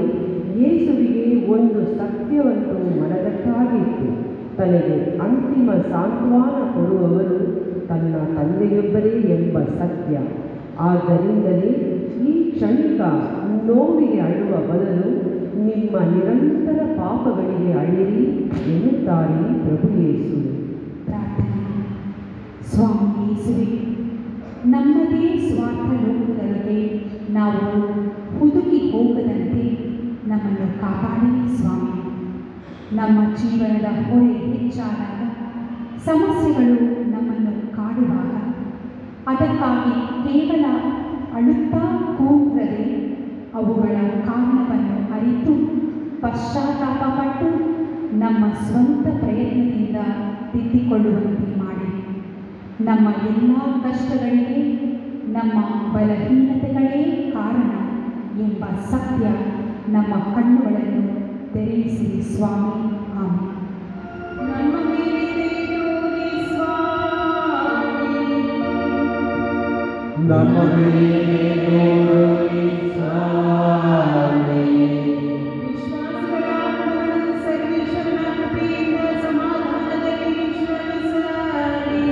ಯೇಸುವಿಗೆ ಒಂದು ಸತ್ಯವಂತೂ ಮನದಟ್ಟಾಗಿತ್ತು. ತನಗೆ ಅಂತಿಮ ಸಾಂತ್ವನ ಕೊಡುವವರು ತನ್ನ ತಂದೆಯೊಬ್ಬರೇ ಎಂಬ ಸತ್ಯ. ಆದ್ದರಿಂದಲೇ ಈ ಕ್ಷಣಿಕ ನೋವಿಗೆ ಅಳುವ ಬದಲು ನಿಮ್ಮ ನಿರಂತರ ಪಾಪಗಳಿಗೆ ಅಳಿರಿ ಎನ್ನುತ್ತಾರೆ ಪ್ರಭು ಯೇಸು. ಪ್ರಾರ್ಥನೆ. ಸ್ವಾಮಿ ಯೇಸುವೆ, ನಮ್ಮದೇ ಸ್ವಾರ್ಥ ಲೋಕದೊಳಗೆ ನಾವು ಹುದುಕಿ ಹೋಗದಂತೆ ನಮ್ಮನ್ನು ಕಾಪಾಡಿರಿ ಸ್ವಾಮಿ. ನಮ್ಮ ಜೀವನದ ಹೊರೆ ಹೆಚ್ಚಾದಾಗ, ಸಮಸ್ಯೆಗಳು ನಮ್ಮನ್ನು ಕಾಡುವಾಗ ಅದಕ್ಕಾಗಿ ಕೇವಲ ಅಳುತ್ತಾ ಕೂರದೆ ಅವುಗಳ ಕಾರಣವನ್ನು ಅರಿತು ಪಶ್ಚಾತ್ತಾಪಪಟ್ಟು ನಮ್ಮ ಸ್ವಂತ ಪ್ರಯತ್ನದಿಂದ ತಿದ್ದಿಕೊಳ್ಳುವಂತೆ ಮಾಡಿರಿ. ನಮ್ಮ ಎಲ್ಲ ಕಷ್ಟಗಳಿಗೆ ನಮ್ಮ ಬಲಹೀನತೆಗಳೇ ಕಾರಣ ಎಂಬ ಸತ್ಯ ನಮ್ಮ ಕಣ್ಣುಗಳನ್ನು ತೆರೆಯಿಸಿರಿ ಸ್ವಾಮಿ. ಆಮೆನ್. ನಮ್ಮ ಮೇಲೆ ತೋರಿ ಸ್ವಾಮಿ, ನಮ್ಮ ಮೇಲೆ ತೋರಿ ಸ್ವಾಮಿ. ವಿಶ್ವಾಸಿಗಳ ಆತ್ಮಗಳನ್ನು ಸರ್ವೇಶ್ವರನ ಕೃಪೆಯಿಂದ ಸಮಾಧಾನದಲ್ಲಿ ವಿಶ್ರಮಿಸಲಿ.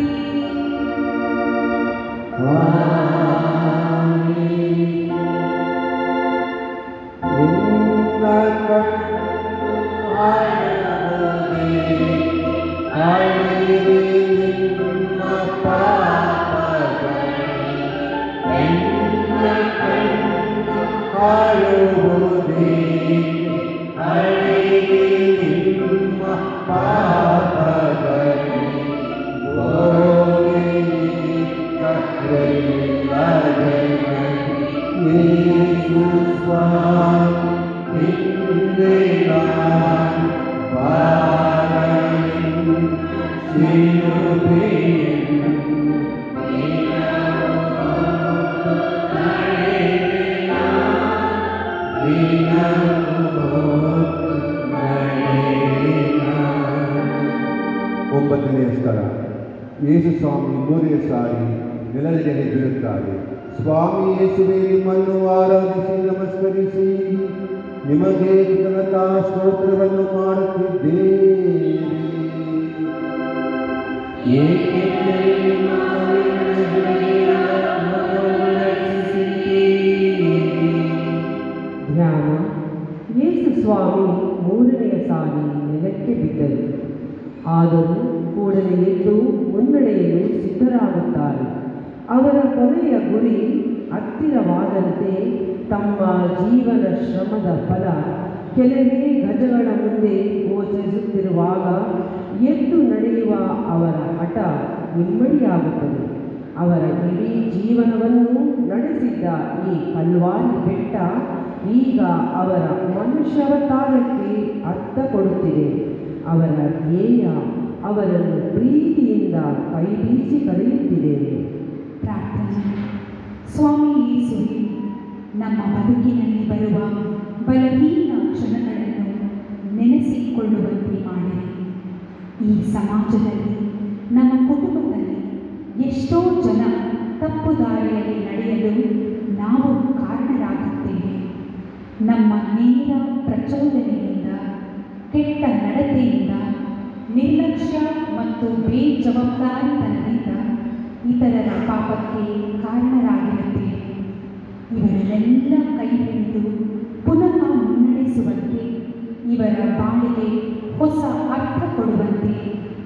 ಒಂಬತ್ತನೆಯ ಸ್ಥಳ. ಯೇಸು ಸ್ವಾಮಿ 3ನೇ ಸಾರಿ ನೆಲದ ಬೀಳುತ್ತಾರೆ. ಸ್ವಾಮಿ ಯೇಸುವೆ, ನಿಮ್ಮನ್ನು ಆರಾಧಿಸಿ ನಮಸ್ಕರಿಸಿ ನಿಮಗೆ ಕೃತಜ್ಞತಾ ಸ್ತೋತ್ರವನ್ನು ಮಾಡುತ್ತಿದ್ದೇವೆ. ಧ್ಯಾನ. ಯೇಸು ಸ್ವಾಮಿ 3ನೇ ಸಾರಿ ನೆಲಕ್ಕೆ ಬಿದ್ದರು. ಆದರೂ ಕೂಡಲೇ ಎದ್ದು ಮುನ್ನಡೆಯಲು ಸಿದ್ಧರಾಗುತ್ತಾರೆ. ಅವರ ಕೊನೆಯ ಗುರಿ ಹತ್ತಿರವಾದಂತೆ ತಮ್ಮ ಜೀವನ ಶ್ರಮದ ಫಲ ಕೆಲವೇ ಗಜಗಳ ಮುಂದೆ ಗೋಚರಿಸುತ್ತಿರುವಾಗ ಎದ್ದು ನಡೆಯುವ ಅವರ ಹಠ ಇಮ್ಮಡಿಯಾಗುತ್ತದೆ. ಅವರ ಇಡೀ ಜೀವನವನ್ನು ನಡೆಸಿದ್ದ ಈ ಕಲ್ವಾರಿ ಬೆಟ್ಟ ಈಗ ಅವರ ಮನುಷ್ಯಾವತಾರಕ್ಕೆ ಅರ್ಥ ಕೊಡುತ್ತಿದೆ. ಅವರ ಧ್ಯೇಯ ಅವರನ್ನು ಪ್ರೀತಿಯಿಂದ ಕೈಬೀಸಿ ಕರೆಯುತ್ತಿದೆ. ಪ್ರಾರ್ಥನೆ. ಸ್ವಾಮಿ ಯೇಸುವೆ, ನಮ್ಮ ಬದುಕಿನಲ್ಲಿ ಬರುವ ಬಲಹೀನ ಕ್ಷಣಗಳನ್ನು ನೆನೆಸಿಕೊಳ್ಳುವಂತೆ ಮಾಡಿರಿ. ಈ ಸಮಾಜದಲ್ಲಿ, ನಮ್ಮ ಕುಟುಂಬದಲ್ಲಿ ಎಷ್ಟೋ ಜನ ತಪ್ಪು ದಾರಿಯಲ್ಲಿ ನಡೆಯಲು ನಾವು ಕಾರಣರಾಗುತ್ತೇವೆ. ನಮ್ಮ ನೇರ ಪ್ರಚೋದನೆಯಿಂದ, ಕೆಟ್ಟ ನಡತೆಯಿಂದ, ನಿರ್ಲಕ್ಷ್ಯ ಮತ್ತು ಬೇಜವಾಬ್ದಾರಿತನದಿಂದ ಇತರರ ಪಾಪಕ್ಕೆ ಕಾರಣರಾಗಿರುತ್ತೇವೆ. ಇವರನ್ನೆಲ್ಲ ಕೈ ಹಿಡಿದು ಪುನಃ ಮುನ್ನಡೆಸುವಂತೆ, ಇವರ ಬಾಳಿಗೆ ಹೊಸ ಅರ್ಥ ಕೊಡುವಂತೆ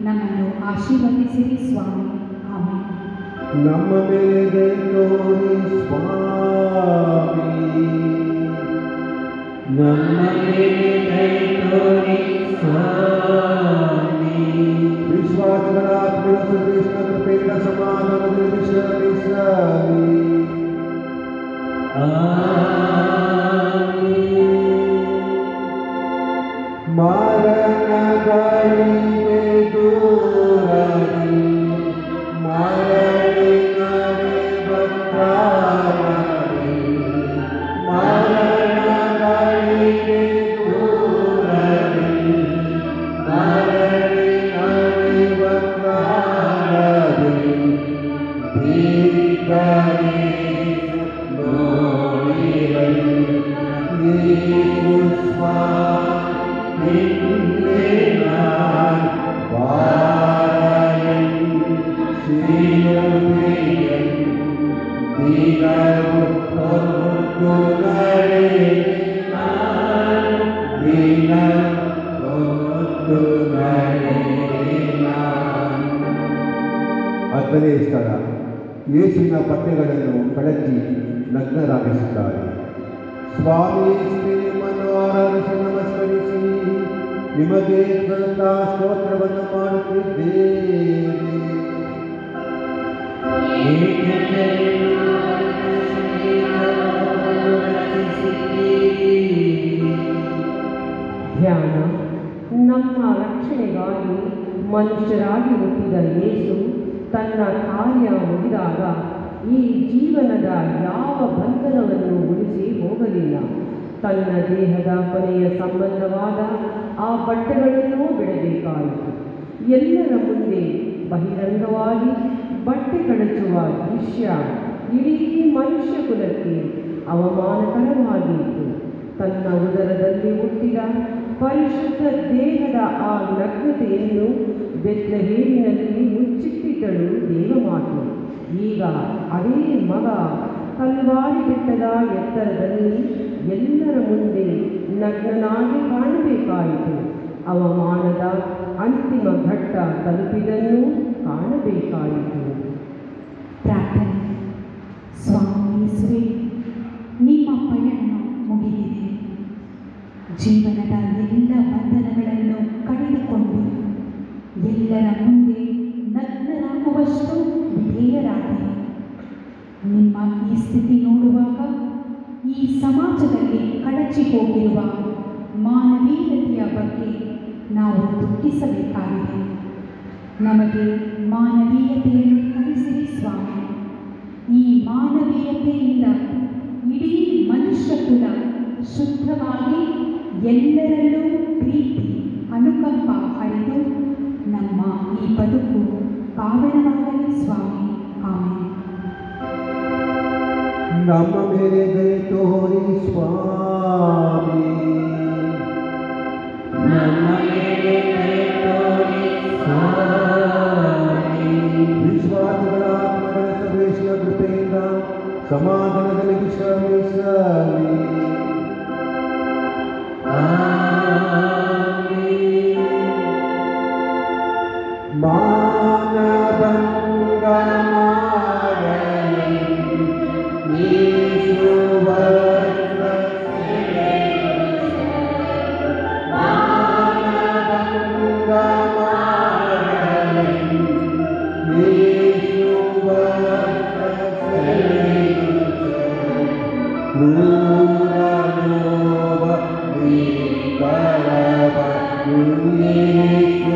ನಮ್ಮನ್ನು ಆಶೀರ್ವದಿಸಿರಿ ಸ್ವಾಮಿ. ಆಮೆನ್. ನಮ್ಮ ಮೇಲೆ ದಯೆ ತೋರಿ ಸ್ವಾಮಿ. ನಮ್ಮ ಮೇಲೆ ದಯೆ ತೋರಿ ಸ್ವಾಮಿ. ವಿಶ್ವಾಸಗಳ ಆತ್ಮೀಯ ಸರ್ವೇಶ್ವರ ಕೃಪೆಯಿಂದ ಸಮಾಧಾನದಲ್ಲಿ ವಿಶ್ರಮಿಸಲಿ. ಮೊದಲನೇ ಸ್ಥಳ, ಯೇಸುವಿನ ಬಟ್ಟೆಗಳನ್ನು ಕಳಚಿ ನಗ್ನರಾಗಿಸುತ್ತಾರೆ. ಸ್ವಾಮಿ ಶ್ರೀ ನಿಮ್ಮನ್ನು ಆರಾಧಿಸಿ ನಮಸ್ಕರಿಸಿ ನಿಮಗೆ ಕೃತಜ್ಞತಾ ಸ್ತೋತ್ರವನ್ನು ಮಾಡುತ್ತಿದ್ದೇವೆ. ಧ್ಯಾನ. ನಮ್ಮ ರಕ್ಷಣೆಗಾಗಿ ಮನುಷ್ಯರಾಗಿ ಹುಟ್ಟಿದ ಯೇಸು ತನ್ನ ಕಾರ್ಯ ಮುಗಿದಾಗ ಈ ಜೀವನದ ಯಾವ ಬಂಧನವನ್ನು ಉಳಿಸಿ ಹೋಗಲಿಲ್ಲ. ತನ್ನ ದೇಹದ ಕೊನೆಯ ಸಂಬಂಧವಾದ ಆ ಬಟ್ಟೆಗಳನ್ನು ಬಿಡಬೇಕಾಯಿತು. ಎಲ್ಲರ ಮುಂದೆ ಬಹಿರಂಗವಾಗಿ ಬಟ್ಟೆ ಕಳಚುವ ದೃಶ್ಯ ಇಡೀ ಮನುಷ್ಯ ಕುಲಕ್ಕೆ ಅವಮಾನಕರವಾಗಿತ್ತು. ತನ್ನ ಉದರದಲ್ಲಿ ಹುಟ್ಟಿದ ಪರಿಶುದ್ಧ ದೇಹದ ಆ ನಗ್ನತೆಯನ್ನು ಬೆತ್ಲೆಹೇಮಿನಲ್ಲಿ ಮುಚ್ಚಿಟ್ಟಿದ್ದಳು ದೇವಮಾತೆ. ಈಗ ಅದೇ ಮಗ ಕಲ್ವಾರಿ ಬೆಟ್ಟದ ಎತ್ತರದಲ್ಲಿ ಎಲ್ಲರ ಮುಂದೆ ನಗ್ನನಾಗಿ ಕಾಣಬೇಕಾಯಿತು. ಅವಮಾನದ ಅಂತಿಮ ಘಟ್ಟ ತಲುಪಿದನ್ನು ಕಾಣಬೇಕಾಯಿತು. ಪ್ರಾರ್ಥನೆ. ಸ್ವಾಮಿ ಯೇಸುವೇ, ನಿಮ್ಮ ಪಯಣ ಮುಗಿದಿದೆ. ಜೀವನದ ಎಲ್ಲ ಬಂಧನಗಳನ್ನು ಕಳೆದುಕೊಂಡು ಎಲ್ಲರ ಮುಂದೆ ನಗ್ನರಾಗುವಷ್ಟು ವಿಧೇಯರಾಗಿರಿ. ನಿಮ್ಮ ಈ ಸ್ಥಿತಿ ನೋಡುವಾಗ ಈ ಸಮಾಜದಲ್ಲಿ ಕಳಚಿ ಹೋಗಿರುವ ಮಾನವೀಯತೆಯ ಬಗ್ಗೆ ನಾವು ದುಃಖಿಸಬೇಕಾಗಿದೆ. ನಮಗೆ ಮಾನವೀಯತೆಯನ್ನು ಕಲಿಸಿರಿ ಸ್ವಾಮಿ. ಈ ಮಾನವೀಯತೆಯಿಂದ ಇಡೀ ಮನುಷ್ಯ ಕುಲ ಶುದ್ಧವಾಗಿ ಎಲ್ಲರಲ್ಲೂ ಪ್ರೀತಿ ಅನುಕಂಪ ಹರಿದು ನಮ್ಮ ಈ ಬದುಕು ಪಾವನವಾಗಲಿ ಸ್ವಾಮಿ. ಆಮೇಲೆ. ನಮ್ಮ ಮೇಲೆ ದಯೆ ತೋರಿ ಸ್ವಾಮಿ. ನಮ್ಮ ಮೇಲೆ ದಯೆ ತೋರಿ ಸ್ವಾಮಿ. ವಿಶ್ವಾಸಗಳ ಆತ್ಮಗಳ ಸರ್ವೇಶ್ವರ ಕೃಪೆಯಿಂದ ಸಮಾಧಾನದಲ್ಲಿ ವಿಶ್ರಮಿಸಲಿ. ಮಾನವಂಗ ಮಾಡಲಿ ಯೇಸುವರ್ಗ ಮಾನವಂಗ ಮಾಡಲಿ ಯೇಸುವರ್ಗ ಕ್ರೂರನೋವ ವಿಕಲವ ಯೇಸು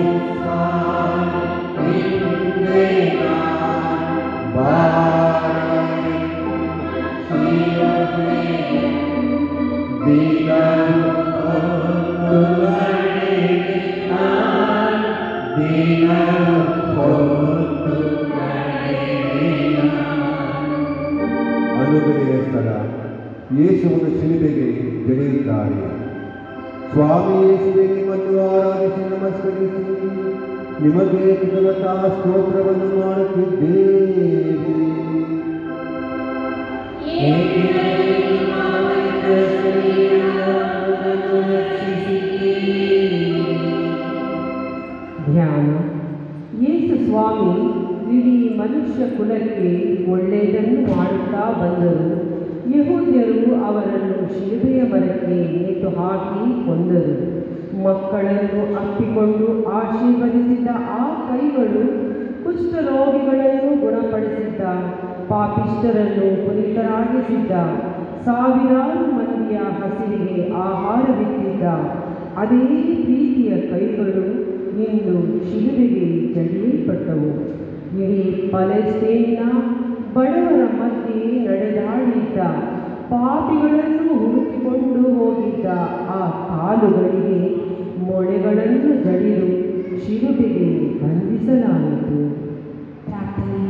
ಅನುಬೆಲೆಯ ಸ್ಥಳ, ಯೇಸುವನ್ನು ಶಿಲುಬೆಗೆ ಜಡಿಯುತ್ತಾರೆ. ಸ್ವಾಮಿ ಯೇಸುವೆ, ನಿಮ್ಮನ್ನು ಆರಾಧಿಸಿ ನಮಸ್ಕರಿಸಿ ನಿಮಗೆ ಕೃತಜ್ಞತಾ ಸ್ತೋತ್ರವನ್ನು ಮಾಡುತ್ತಿದ್ದೇವೆ. ಧ್ಯಾನ. ಯೇಸು ಸ್ವಾಮಿ ಇಡೀ ಮನುಷ್ಯ ಕುಲಕ್ಕೆ ಒಳ್ಳೆಯದನ್ನು ಮಾಡುತ್ತಾ ಬಂದರು. ಯಹೂದ್ಯರು ಅವರನ್ನು ಶಿಲುಬೆಯ ಮರಕ್ಕೆ ನೇತು ಹಾಕಿ ಕೊಂದರು. ಮಕ್ಕಳನ್ನು ಅಪ್ಪಿಕೊಂಡು ಆಶೀರ್ವದಿಸಿದ್ದ ಆ ಕೈಗಳು ಕುಷ್ಠರೋಗಿಗಳನ್ನು ಗುಣಪಡಿಸಿದ್ದ, ಪಾಪಿಷ್ಠರನ್ನು ಪುನೀತರಾಗಿಸಿದ್ದ, ಸಾವಿರಾರು ಮಂದಿಯ ಹಸಿವಿಗೆ ಆಹಾರವಿತ್ತಿದ್ದ ಅದೇ ಪ್ರೀತಿಯ ಕೈಗಳು ಇಂದು ಶಿಲುಬೆಗೆ ಜಡಿಯಲ್ಪಟ್ಟವು. ಇಡೀ ಪಲೆಸ್ತೇನಿನ ಬಡವರ ಮಧ್ಯೆ ನಡೆದಾಡಿದ್ದ, ಪಾಪಿಗಳನ್ನು ಹುಡುಕಿಕೊಂಡು ಹೋಗಿದ್ದ ಆ ಕಾಲುಗಳಿಗೆ ಮೊಳೆಗಳನ್ನು ಜಡಿದು ಶಿಲುಬೆಗೆ ಬಂಧಿಸಲಾಯಿತು. ಪ್ರಾರ್ಥನೆ.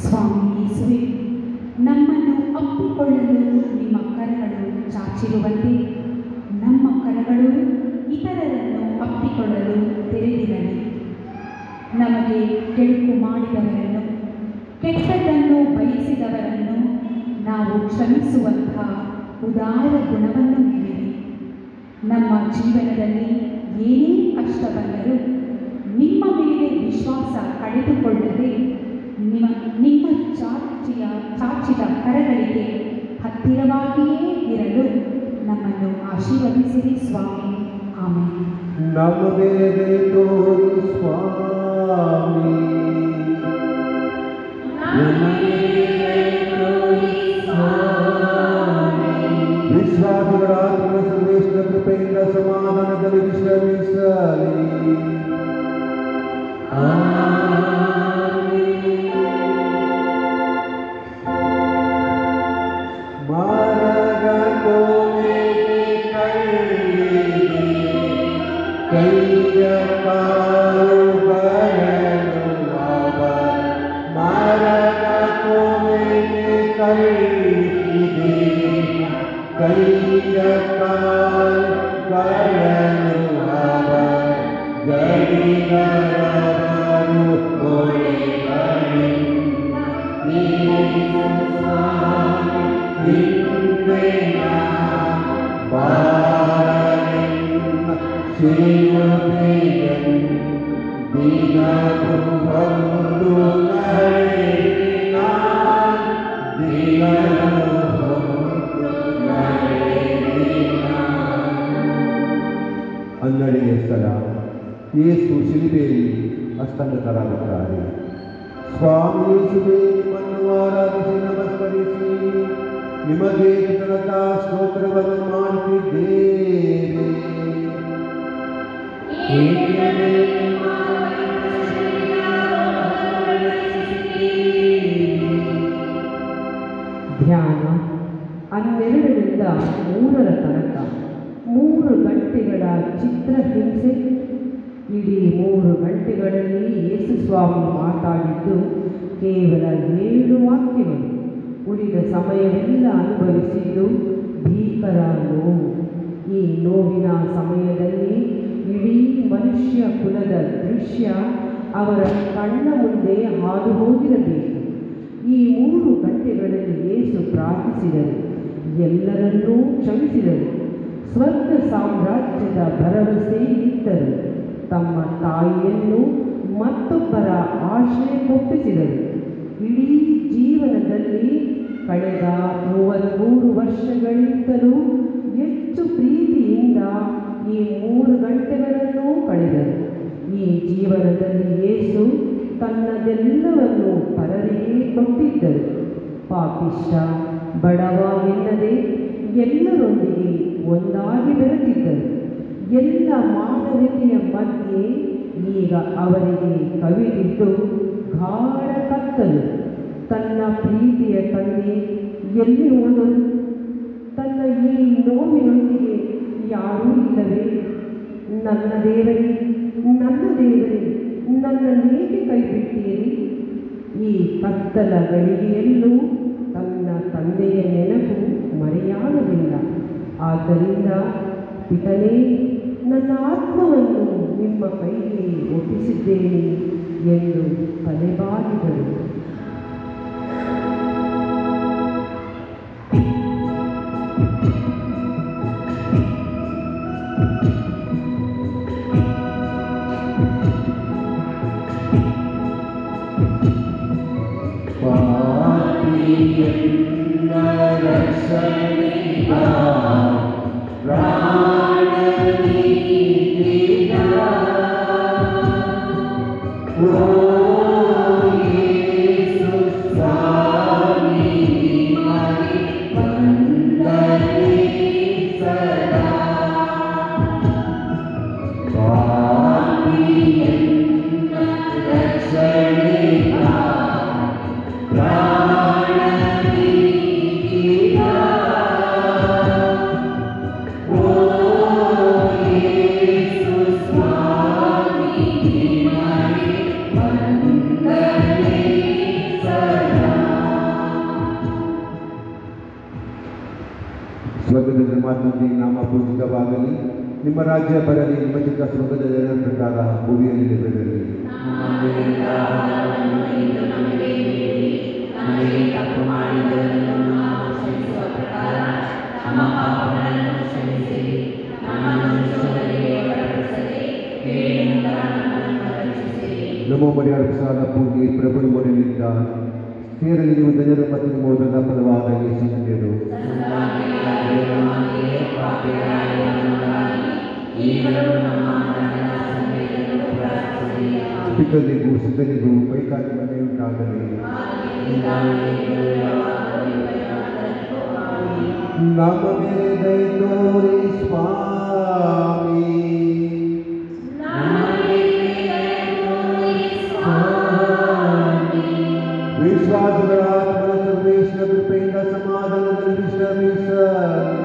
ಸ್ವಾಮಿ ಯೇಸುವೆ, ನಮ್ಮನ್ನು ಅಪ್ಪಿಕೊಳ್ಳಲು ನಿಮ್ಮ ಕರಗಳು ಚಾಚಿರುವಂತೆ ನಮ್ಮ ಕರಗಳು ಇತರರನ್ನು ಅಪ್ಪಿಕೊಳ್ಳಲು ತೆರೆದಿರಲಿ. ನಮಗೆ ಕೆಡುಕು ಮಾಡಿದವರನ್ನು, ಕೆಟ್ಟದ್ದನ್ನು ಬಯಸಿದವರನ್ನು ನಾವು ಕ್ಷಮಿಸುವಂಥ ಉದಾರ ಗುಣವನ್ನು ನೀಡಿರಿ. ನಮ್ಮ ಜೀವನದಲ್ಲಿ ಏನೇ ಕಷ್ಟ ಬಂದರೂ ನಿಮ್ಮ ಮೇಲೆ ವಿಶ್ವಾಸ ಕಳೆದುಕೊಳ್ಳದೆ ನಿಮ್ಮ ಚಾಚಿದ ಕರಗಳಿಗೆ ಹತ್ತಿರವಾಗಿಯೇ ಇರಲು ನಮ್ಮನ್ನು ಆಶೀರ್ವದಿಸಿರಿ ಸ್ವಾಮಿ. ಆಮೇಲೆ ನಮ್ಮ ಮೇಲೆ ತೋರಿ ಸ್ವಾಮಿ. ವಿಶ್ವಾಸಿಗಳ ಆತ್ಮನ ಸರ್ವೇಶ್ವರ ಕೃಪೆಯಿಂದ ಸಮಾಧಾನದಲ್ಲಿ ವಿಶ್ರಮಿಸಲಿ. ಕೈಯ ಕಾಲುಗಳನ್ನು ಅವರ ಮರದ ಕೋಮೆಗೆ ಕೈಯಿದೆ. ಕೈಯ ಕಾಲುಗಳನ್ನು ಅವರ ಗಡಿಗರವರು ಅನ್ನಡಿಯ ಸ್ಥಳ. ಯೇಸು ಶಿಲುಬೆಯಲ್ಲಿ ಹಸ್ತಂಗತರಾಗುತ್ತಾರೆ. ಸ್ವಾಮಿ ಯೇಸುವೇ, ನಿಮ್ಮನ್ನು ಆರಾಧಿಸಿ ನಮಸ್ಕರಿಸಿ ನಿಮಗೆ ಕೃತಜ್ಞತಾ ಸ್ತೋತ್ರವನ್ನು ಮಾಡುತ್ತಿದ್ದೇವೆ. ಧ್ಯಾನ 12ರಿಂದ 3 ತನಕ 3 ಗಂಟೆಗಳ ಚಿತ್ರಹಿಂಸೆ. ಇಡೀ 3 ಗಂಟೆಗಳಲ್ಲಿ ಯೇಸು ಸ್ವಾಮಿ ಮಾತಾಡಿದ್ದು ಕೇವಲ 7 ವಾಕ್ಯಗಳು. ಉಳಿದ ಸಮಯವೆಲ್ಲ ಅನುಭವಿಸಿದ್ದು ಭೀಕರ ನೋವು. ಈ ನೋವಿನ ಸಮಯದಲ್ಲಿ ಇಡೀ ಮನುಷ್ಯ ಕುಲದ ದೃಶ್ಯ ಅವರ ಕಣ್ಣ ಮುಂದೆ ಹಾದು ಹೋಗಿರಬೇಕು. ಈ 3 ಗಂಟೆಗಳಲ್ಲಿ ಯೇಸು ಪ್ರಾರ್ಥಿಸಿದರು, ಎಲ್ಲರನ್ನೂ ಕ್ಷಮಿಸಿದರು, ಸ್ವರ್ಗ ಸಾಮ್ರಾಜ್ಯದ ಭರವಸೆ ಇತ್ತರು, ತಮ್ಮ ತಾಯಿಯನ್ನು ಮತ್ತೊಬ್ಬರ ಆಶ್ರಯಕ್ಕೊಪ್ಪಿಸಿದರು. ಇಡೀ ಜೀವನದಲ್ಲಿ ಕಳೆದ 33 ವರ್ಷಗಳಿಂದಲೂ ಹೆಚ್ಚು ಪ್ರೀತಿಯಿಂದ ಈ 3 ಗಂಟೆಗಳನ್ನು ಕಳೆದರು. ಈ ಜೀವನದಲ್ಲಿ ಯೇಸು ತನ್ನದೆಲ್ಲವನ್ನು ಪರರಿಗೆ ಕೊಟ್ಟಿದ್ದರು. ಪಾಪಿಷ್ಟ ಬಡವ ಎನ್ನದೆ ಎಲ್ಲರೊಂದಿಗೆ ಒಂದಾಗಿ ಬೆರೆತಿದ್ದರು. ಎಲ್ಲ ಮಾನವೀಯತೆಯ ಮಧ್ಯೆ ಈಗ ಅವರಿಗೆ ಕವಿದಿದ್ದು ಗಾಢ ಕತ್ತಲು. ತನ್ನ ಪ್ರೀತಿಯ ತಂದೆ ಎಲ್ಲಿ ಹೋದರು? ತನ್ನ ಈ ನೋವಿನೊಂದಿಗೆ ಯಾರೂ ಇಲ್ಲವೇ? ನನ್ನ ದೇವರೇ, ನನ್ನ ದೇವರೇ, ನನ್ನನ್ನೇಕೆ ಕೈಬಿಟ್ಟಿರಿ? ಈ ಕತ್ತಲ ಗಳಿಗೆಯಲ್ಲೂ ತನ್ನ ತಂದೆಯ ನೆನಪು ಮರೆಯಾಗಲಿಲ್ಲ. ಆದ್ದರಿಂದ ಪಿತನೇ, ನನ್ನ ಆತ್ಮವನ್ನು ನಿಮ್ಮ ಕೈಗೆ ಒಪ್ಪಿಸಿದ್ದೇನೆ ಎಂದು ತಲೆಬಾಗಿದರು. ಸ್ವರ್ಗದ ಪರಮಾತ್ಮನಿಗೆ ನಾಮ ಪೂಜಿತವಾಗಲಿ. ನಿಮ್ಮ ರಾಜ್ಯ ಬರಲಿ. ನಿಮ್ಮ ಚಿತ್ತ ಸ್ವರ್ಗದ ಜನರ ಪ್ರಕಾರ ಭೂಮಿಯಲ್ಲಿ ನೆರವೇರಲಿ. ನಮೋ ಮರಿಯಾದ ಪ್ರಸಾದ ಪೂಜೆ ಪ್ರಭು ಮೊದಲಿದ್ದಾನೆ. ಸೇರಲಿ ನೀವು ಜನರ ಮತ್ತು ಮೊದಲ ಫಲವಾದ ಯೇಸುವಿನರು. ಪಿತನಿಗೂ ಸುತನಿಗೂ ಪೈಕಾಟಿ ಮನೆಯುಂಟಾಗಲಿ. ನಮ್ಮ ಮೇಲೆ ದಯ ತೋರಿ ಸ್ವಾಮಿ. ವಿಶ್ವಾಸಗಳ ಆತ್ಮನ ಸರ್ವೇಶ್ವರ ಕೃಪೆಯಿಂದ ಸಮಾಧಾನದಲ್ಲಿ ವಿಶ್ರಮಿಸಲಿ.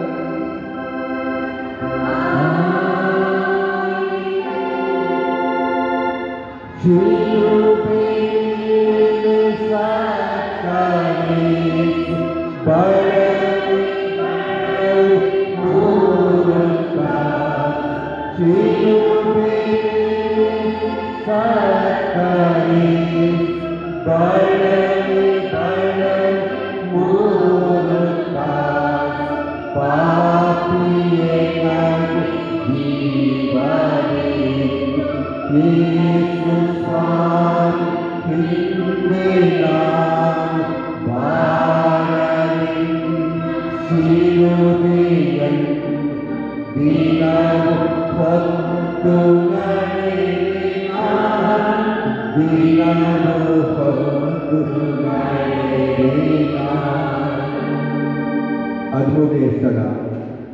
ಅದ್ಭುತ ಸ್ಥಳ.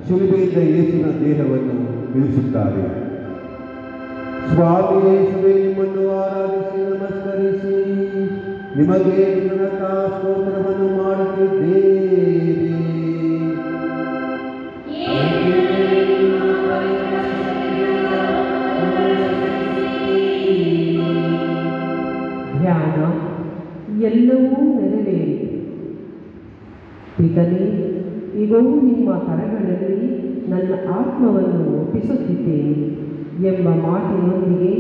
ಶಿಲುಬೆಯಿಂದ ಯೇಸುವಿನ ದೇಹವನ್ನು ಇಳಿಸುತ್ತಾರೆ. ಸ್ವಾಮಿ ಯೇಸುವೆ, ನಿಮ್ಮನ್ನು ಆರಾಧಿಸಿ ನಮಸ್ಕರಿಸಿ ನಿಮಗೆ ಕೃತಜ್ಞತಾ ಸ್ತೋತ್ರವನ್ನು ಮಾಡುತ್ತಿದ್ದೇವೆ. ಧ್ಯಾನ. ಎಲ್ಲವೂ ನೆರವೇರಿತು. ಪಿತನೇ, ಈಗೋ ನಿಮ್ಮ ಕರಗಳಲ್ಲಿ ನನ್ನ ಆತ್ಮವನ್ನು ಒಪ್ಪಿಸುತ್ತಿದ್ದೇನೆ ಎಂಬ ಮಾತಿನೊಂದಿಗೆ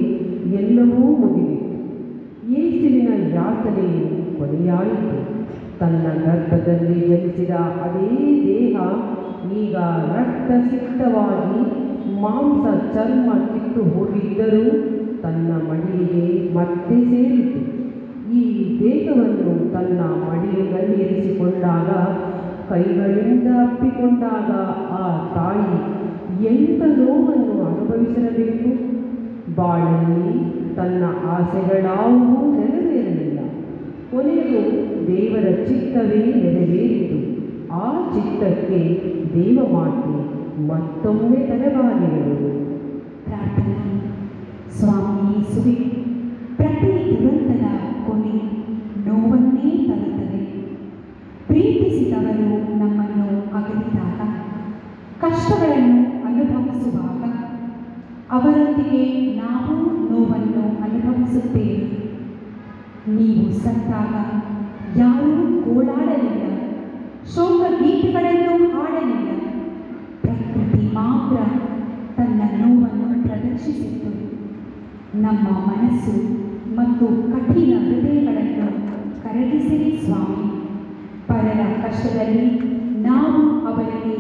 ಎಲ್ಲವೂ ಮುಗಿದಿತ್ತು. ಯೇಸುವಿನ ಯಾತನೆಯು ಕೊನೆಯಾಯಿತು. ತನ್ನ ಗರ್ಭದಲ್ಲಿ ಜನಿಸಿದ ಅದೇ ದೇಹ ಈಗ ರಕ್ತಸಿಕ್ತವಾಗಿ ಮಾಂಸ ಚರ್ಮ ಕಿತ್ತು ಹೋಗಿದ್ದರೂ ತನ್ನ ಮಡಿಲಿಗೆ ಮತ್ತೆ ಸೇರಿತು. ಈ ದೇಹವನ್ನು ತನ್ನ ಮಡಿಲಿನಲ್ಲಿ ಇರಿಸಿಕೊಂಡಾಗ, ಕೈಗಳಿಂದ ಅಪ್ಪಿಕೊಂಡಾಗ ಆ ತಾಯಿ ಎಂಥ ನೋವನ್ನು ಅನುಭವಿಸಿರಬೇಕು. ಬಾಳಲ್ಲಿ ತನ್ನ ಆಸೆಗಳಾವೂ ನೆರವೇರಲಿಲ್ಲ. ಕೊನೆಗೂ ದೇವರ ಚಿತ್ತವೇ ನೆರವೇರಿತು. ಆ ಚಿತ್ತಕ್ಕೆ ದೇವಮಾತೆ ಮತ್ತೊಮ್ಮೆ ತಲೆಬಾಗಿದರು. ಪ್ರಾರ್ಥನೆ. ಸ್ವಾಮಿ ಯೇಸುವೆ, ಪ್ರತಿ ದುರಂತದ ಕೊನೆ ನೋವನ್ನೇ ತರುತ್ತದೆ. ಪ್ರೀತಿಸಿದವರು ನಮ್ಮನ್ನು ಅಗಲಿದಾಗ, ಕಷ್ಟಗಳನ್ನು ಅನುಭವಿಸುವಾಗ ಅವರೊಂದಿಗೆ ನಾವು ನೋವನ್ನು ಅನುಭವಿಸುತ್ತೇವೆ. ನೀವು ಸತ್ತಾಗ ಯಾರೂ ಗೋಳಾಡಲಿಲ್ಲ, ಶೋಕ ಗೀತೆಗಳನ್ನು ಹಾಡಲಿಲ್ಲ. ಪ್ರಕೃತಿ ಮಾತ್ರ ತನ್ನ ನೋವನ್ನು ಪ್ರದರ್ಶಿಸಿತು. ನಮ್ಮ ಮನಸ್ಸು ಮತ್ತು ಕಠಿಣ ಹೃದಯಗಳನ್ನು ಕರಗಿಸಿರಿ ಸ್ವಾಮಿ. ಪರರ ಕಷ್ಟದಲ್ಲಿ ನಾವು ಅವರಿಗೆ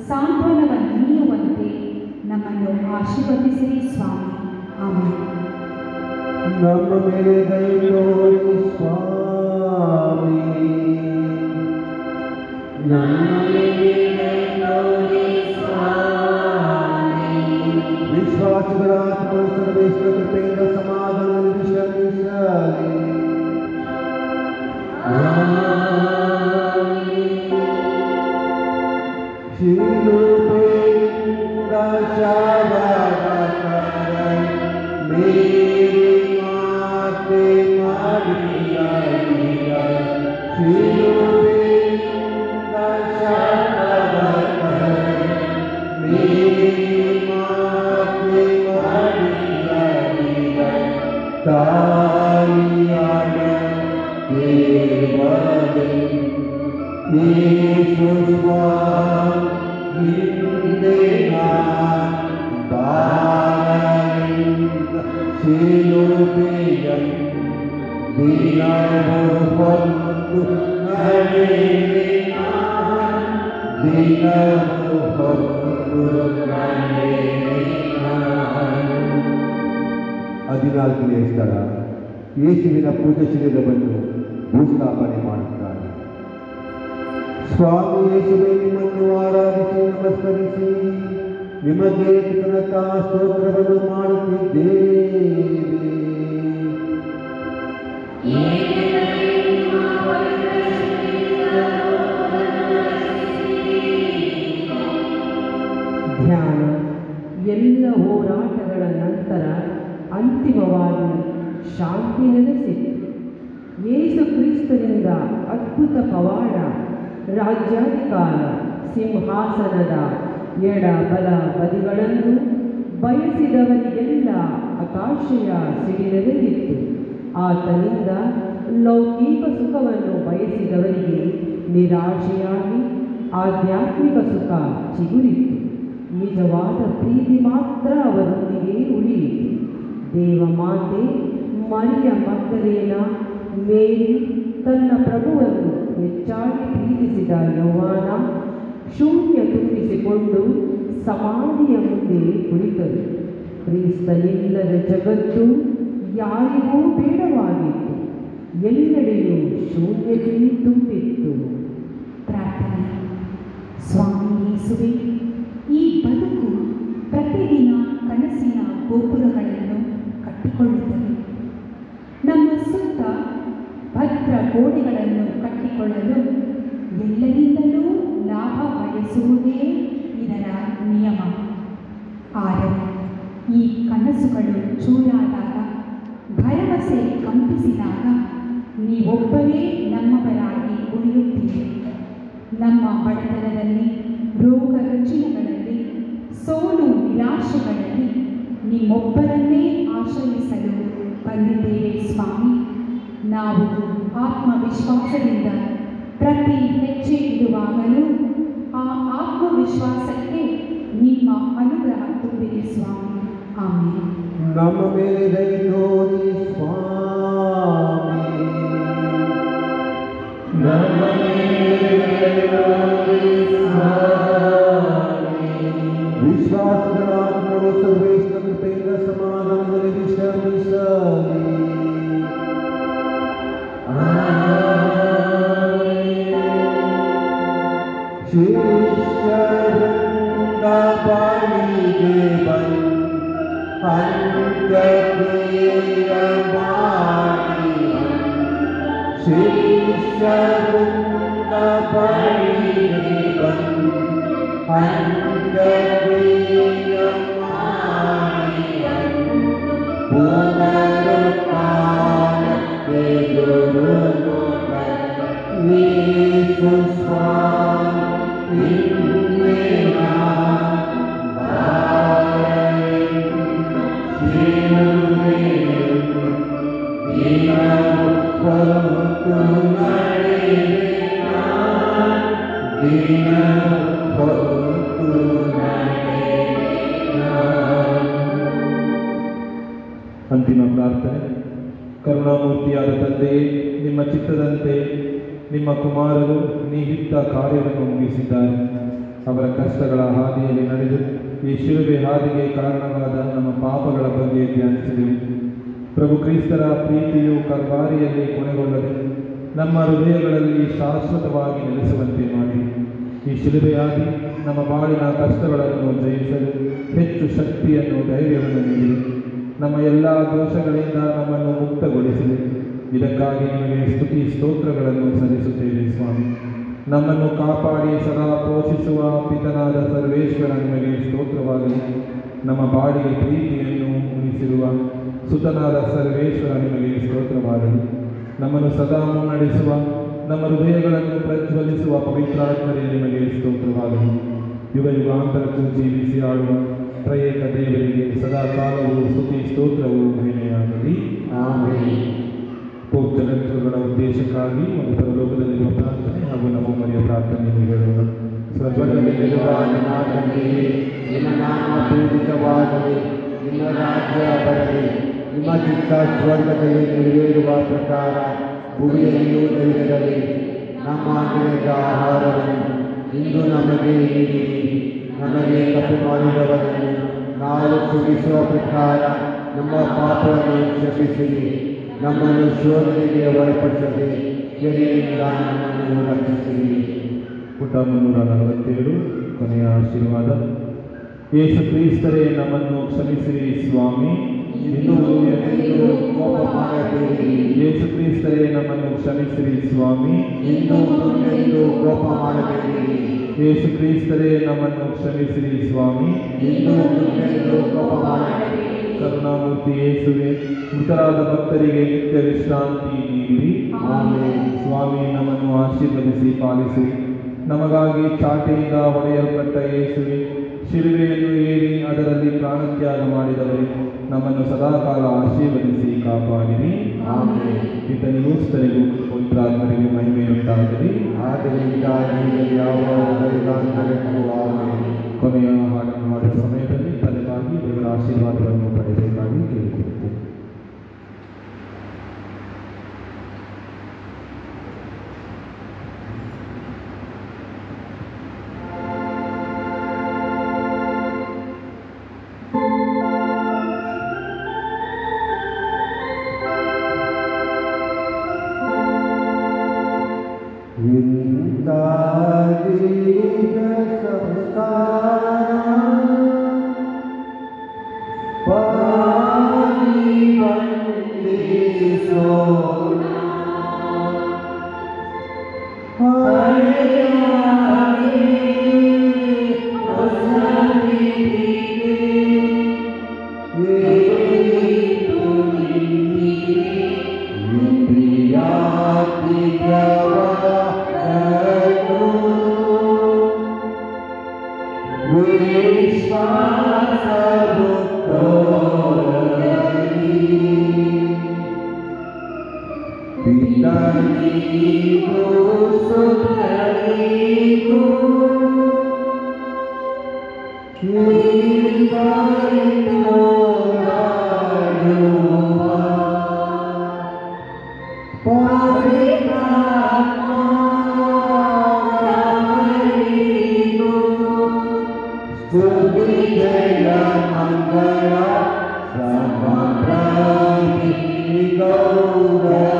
ಸಾಂತ್ವನವನ್ನು ನೀಡುವಂತೆ ನಮ್ಮನ್ನು ಆಶೀರ್ವದಿಸಿರಿ ಸ್ವಾಮಿ. ಆಮೆನ್. ನಮ್ಮ ಮೇಲೆ ದಯ ತೋರಿ ಸ್ವಾಮಿ. ನಮ್ಮ ಮೇಲೆ ದಯ ತೋರಿ ಸ್ವಾಮಿ. ವಿಶ್ವಾಸಗಳ ಆತ್ಮನ ಸರ್ವೇಶ್ವರ ಕೃಪೆಯಿಂದ ಸಮಾಧಾನದಲ್ಲಿ ವಿಶ್ರಮಿಸಲಿ. ಶಿಲುಬೆಯಿಂದ ಶವದ ಮೇರಿ ಮಾತೆ ಮಾಡಿದ ಶಿಲುಬೆಯಿಂದ ಶವದ ಮೇರಿ ಮಾತೆ ಮಾಡಿದ ತಾಯಿಯಾದ ದೇವರೇ, ಯೇಸು ಹಿಂದೆ ಬಾರಲಿಂದ ಶಿಲುಬೆಯ ದಿನವು ಹೊತ್ತು ನಡೆಯಿನ, ದಿನವು ಹೊತ್ತು ನಡೆಯಿನ. 14ನೇ ಸ್ಥಳ. ಯೇಸುವಿನ ಪೂಜೆ ಶರೀರವನ್ನು ಭೂಸ್ಥಾಪನೆ ಮಾಡುತ್ತಾರೆ. ಸ್ವಾಮಿ ಯೇಸುವೆ, ನಿಮ್ಮನ್ನು ಆರಾಧಿಸಿ ನಮಸ್ಕರಿಸಿ ನಿಮಗೆ ಕೃತಜ್ಞತಾ ಸ್ತೋತ್ರವನ್ನು ಮಾಡುತ್ತಿದ್ದೇವೆ. ಧ್ಯಾನ ಎಲ್ಲ ಹೋರಾಟಗಳ ನಂತರ ಅಂತಿಮವಾಗಿ ಶಾಂತಿ ನೆಲೆಸಿತ್ತು. ಯೇಸು ಕ್ರಿಸ್ತನಿಂದ ಅದ್ಭುತ ಪವಾಡ, ರಾಜ್ಯಾಧಿಕಾರ, ಸಿಂಹಾಸನದ ಎಡ ಬಲ ಬದಿಗಳನ್ನು ಬಯಸಿದವರಿಗೆಲ್ಲ ಆಕಾಶಯ ಸಿಡಿಲೆರೆದಿತ್ತು. ಆತನಿಂದ ಲೌಕಿಕ ಸುಖವನ್ನು ಬಯಸಿದವರಿಗೆ ನಿರಾಶೆಯಾಗಿ ಆಧ್ಯಾತ್ಮಿಕ ಸುಖ ಚಿಗುರಿತು. ನಿಜವಾದ ಪ್ರೀತಿ ಮಾತ್ರ ಅವರೊಂದಿಗೆ ಉಳಿಯಿತು. ದೇವಮಾತೆ ಮರಿಯ ಮಗ್ದಲೇನ, ಮೇರಿ, ತನ್ನ ಪ್ರಭುವನ್ನು ಹೆಚ್ಚಾಗಿ ಪ್ರೀತಿಸಿದ ಯೋಹಾನ ಶೂನ್ಯ ತುಂಬಿಸಿಕೊಂಡು ಸಮಾಧಿಯ ಮುಂದೆ ಕುಳಿತರು. ಕ್ರಿಸ್ತನಿಲ್ಲದ ಜಗತ್ತು ಯಾರಿಗೂ ಬೇಡವಾಗಿತ್ತು. ಎಲ್ಲೆಡೆಯೂ ಶೂನ್ಯತೆ ತುಂಬಿತ್ತು. ಪ್ರಾರ್ಥನೆ. ಸ್ವಾಮಿ ಯೇಸುವೆ, ಈ ಬದುಕು ಪ್ರತಿದಿನ ಕನಸಿನ ಗೋಪುರಗಳನ್ನು ಕಟ್ಟಿಕೊಳ್ಳುತ್ತದೆ. ನಮ್ಮ ಸುತ್ತ ಭದ್ರ ಗೋಡೆಗಳನ್ನು ಕಟ್ಟಿಕೊಳ್ಳಲು ಎಲ್ಲರಿಂದಲೂ ಲಾಭ ಬಯಸುವುದೇ ಇದರ ನಿಯಮ. ಆದರೆ ಈ ಕನಸುಗಳು ಚೂರಾದಾಗ, ಭರವಸೆ ಕಂಪಿಸಿದಾಗ ನೀವೊಬ್ಬರೇ ನಮ್ಮವರಾಗಿ ಉಳಿಯುತ್ತೀರಿ. ನಮ್ಮ ಬಡತನದಲ್ಲಿ, ರೋಗ ರುಜಿನಗಳಲ್ಲಿ, ಸೋಲು ನಿರಾಶೆಗಳಲ್ಲಿ ನಿಮ್ಮೊಬ್ಬರನ್ನೇ ಆಶ್ರಯಿಸಲು ಬಂದಿದ್ದೇವೆ ಸ್ವಾಮಿ. ನಾವು ಆತ್ಮವಿಶ್ವಾಸದಿಂದ ಪ್ರತಿ ಹೆಜ್ಜೆ ಇಡುವಾಗಲೂ ಆ ಆತ್ಮವಿಶ್ವಾಸಕ್ಕೆ ನಿಮ್ಮ ಅನುಗ್ರಹ ತುಂಬಿರಿ ಸ್ವಾಮಿ. ಆಮೇಲೆ ನಮ್ಮ ಮೇಲೆ ದಯ ತೋರಿ ಸ್ವಾಮಿ. ನಮ್ಮ ವಿಶ್ವಾಸದ ಆತ್ಮವು ಸರ್ವೇಶ್ವರ ಕೃಪೆಯಿಂದ ಸಮಾಧಾನದಲ್ಲಿ ವಿಶ್ರಮಿಸಲಿ. ಶಿಷ್ಯರಿಂದ ಬಳಿಗೆ ಬಂದು ಅಂತ್ಯಕ್ರಿಯೆಯ ಮಾಡಿ, ಶಿಷ್ಯರಿಂದ ಬಳಿಗೆ ಬಂದು ಅಂತ್ಯಕ್ರಿಯೆಯ ಮಾಡಿ, ಪುನರುತ್ಥಾನಕ್ಕೆ ಎದುರು ಯೇಸು ಸ್ವಾಮಿ ನಿನ್ನ ಅಂತಿಮ ಪ್ರಾರ್ಥನೆ. ಕರುಣಾಮೂರ್ತಿಯಾದ ತಂದೆಯೇ, ನಿಮ್ಮ ಚಿತ್ತದಂತೆ ನಿಮ್ಮ ಕುಮಾರರು ನೀವಿದ್ದ ಕಾರ್ಯವನ್ನು ಮುಗಿಸಿದ್ದಾರೆ. ಅವರ ಕಷ್ಟಗಳ ಹಾದಿಯಲ್ಲಿ ನಡೆದು ಈ ಶಿಲುಬೆ ಹಾದಿಗೆ ಕಾರಣವಾದ ನಮ್ಮ ಪಾಪಗಳ ಬಗ್ಗೆ ಧ್ಯಾನಿಸಿದೆವು. ಪ್ರಭು ಕ್ರಿಸ್ತರ ಪ್ರೀತಿಯು ಕಲ್ವಾರಿಯಲ್ಲಿ ಕೊನೆಗೊಳ್ಳದೆ ನಮ್ಮ ಹೃದಯಗಳಲ್ಲಿ ಶಾಶ್ವತವಾಗಿ ನೆಲೆಸುವಂತೆ ಮಾಡಿ ಈ ಶಿಲುಬೆ ಹಾದಿ ನಮ್ಮ ಬಾಳಿನ ಕಷ್ಟಗಳನ್ನು ಜಯಿಸಲು ಹೆಚ್ಚು ಶಕ್ತಿಯನ್ನು, ಧೈರ್ಯವನ್ನು ನೀಡಿ ನಮ್ಮ ಎಲ್ಲ ದೋಷಗಳಿಂದ ನಮ್ಮನ್ನು ಮುಕ್ತಗೊಳಿಸಲಿ. ಇದಕ್ಕಾಗಿ ನಿಮಗೆ ಸ್ತುತಿ ಸ್ತೋತ್ರಗಳನ್ನು ಸಲ್ಲಿಸುತ್ತೇವೆ ಸ್ವಾಮಿ. ನಮ್ಮನ್ನು ಕಾಪಾಡಿ ಸದಾ ಪೋಷಿಸುವ ಪಿತನಾದ ಸರ್ವೇಶ್ವರ ನಿಮಗೆ ಸ್ತೋತ್ರವಾಗಲಿ. ನಮ್ಮ ಬಾಡಿಗೆ ಪ್ರೀತಿಯನ್ನು ಉಣಿಸಿರುವ ಸುತನಾದ ಸರ್ವೇಶ್ವರ ನಿಮಗೆ ಸ್ತೋತ್ರವಾಗಲಿ. ನಮ್ಮನ್ನು ಸದಾ ಮುನ್ನಡೆಸುವ, ನಮ್ಮ ಹೃದಯಗಳನ್ನು ಪ್ರಜ್ವಲಿಸುವ ಪವಿತ್ರಾತ್ಮರೇ ನಿಮಗೆ ಸ್ತೋತ್ರವಾಗಲಿ. ಯುಗ ಯುಗಾಂತರಕ್ಕೂ ಜೀವಿಸಿ ಆಳುವ ತ್ರಯೇಕ ದೇವರಿಗೆ ಸದಾ ಕಾಲವು ಸ್ತುತಿ ಸ್ತೋತ್ರವು ಮಹಿಮೆಯಾಗಲಿ. ಆಮೇಲೆ ಪೋಪ್ ಜಗತ್ತುಗಳ ಉದ್ದೇಶಕ್ಕಾಗಿ ಒಂದು ಪರಲೋಕದಲ್ಲಿರುವ ಪ್ರಾರ್ಥನೆ ಹಾಗೂ ನಮ್ಮ ಮನೆಯ ಪ್ರಾರ್ಥನೆಯನ್ನು ಹೇಳೋಣ. ಸ್ವರ್ಗದಲ್ಲಿರುವ ನಮ್ಮ ತಂದೆಯೇ, ನಿನ್ನ ನಾಮ ಪೂಜಿತವಾಗಲಿ, ನಿನ್ನ ರಾಜ್ಯ ಬರಲಿ, ನಿಮ್ಮ ಚಿತ್ತ ಸ್ವರ್ಗದಲ್ಲಿ ನೆರವೇರುವ ಪ್ರಕಾರ ಭೂಮಿಯಲ್ಲಿಯೂ ನೆರವೇರಲಿ. ನಮ್ಮ ದಿನದ ಆಹಾರವನ್ನು ಇಂದು ನಮಗೆ ನೀಡಿರಿ. ನಮಗೆ ತಪ್ಪು ಮಾಡಿದವರನ್ನು ನಾವು ಕ್ಷಮಿಸುವ ಪ್ರಕಾರ ನಮ್ಮ ಪಾಪವನ್ನು ಕ್ಷಮಿಸಿರಿ. ನಮ್ಮನ್ನು ಶೋಧನೆಗೆ ಒಳಪಡಿಸದೆ ಕೆರೆಯಿಂದ ನಮ್ಮನ್ನು ರಕ್ಷಿಸಿರಿ. ಪುಟ 347 ಕೊನೆಯ ಆಶೀರ್ವಾದ. ಯೇಸು ಕ್ರಿಸ್ತರೇ ನಮ್ಮನ್ನು ಕ್ಷಮಿಸಿರಿ ಸ್ವಾಮಿ. ಇಂದು ಎಂದೆಂದೂ ಕೋಪ ಮಾಡಬೇಡಿ. ಯೇಸು ಕ್ರಿಸ್ತರೇ ನಮ್ಮನ್ನು ಕ್ಷಮಿಸಿರಿ ಸ್ವಾಮಿ. ಇಂದು ಎಂದೆಂದೂ ಕೋಪ ಮಾಡಬೇಡಿ. ಯೇಸು ಕ್ರಿಸ್ತರೇ ನಮ್ಮನ್ನು ಕ್ಷಮಿಸಿರಿ ಸ್ವಾಮಿ. ಇಂದು ಎಂದೆಂದೂ ಕೋಪ ಮಾಡಬೇಡಿ. ಕರುಣಾಮೂರ್ತಿ ಯೇಸುವೆ, ಮೃತರಾದ ಭಕ್ತರಿಗೆ ನಿತ್ಯ ವಿಶ್ರಾಂತಿ ನೀಡಿರಿ. ಆಮೆನ್. ಸ್ವಾಮಿ ನಮ್ಮನ್ನು ಆಶೀರ್ವದಿಸಿ ಪಾಲಿಸಿರಿ. ನಮಗಾಗಿ ಚಾಟೆಯಿಂದ ಹೊಡೆಯಲ್ಪಟ್ಟ ಯೇಸುವೆ, ಶಿಲುಬೆಯನ್ನು ಏರಿ ಅದರಲ್ಲಿ ಪ್ರಾಣತ್ಯಾಗ ಮಾಡಿದವರೇ, ನಮ್ಮನ್ನು ಸದಾಕಾಲ ಆಶೀರ್ವದಿಸಿ ಕಾಪಾಡಿರಿ. ಆಮೆನ್. ಪಿತನಿಗೂ ಸ್ತನಿಗೂ ಪವಿತ್ರಾತ್ಮರಿಗೂ ಮಹಿಮೆಯುಂಟಾಗಲಿ. ಆದ್ದರಿಂದ ಈಗಲೂ ಯಾವಾಗಲೂ ಆಮೆನ್. ಕೊನೆಯ ಹಾಡನ್ನು ಹಾಡುವ ಸಮಯದಲ್ಲಿ ತಲೆಬಾಗಿ ದೇವರ ಆಶೀರ್ವಾದವನ್ನು ಪಡೆಯಬೇಕಾಗಿ ಕೇಳಿಕೊಳ್ಳುತ್ತೇವೆ. Sama Prabhu Gaura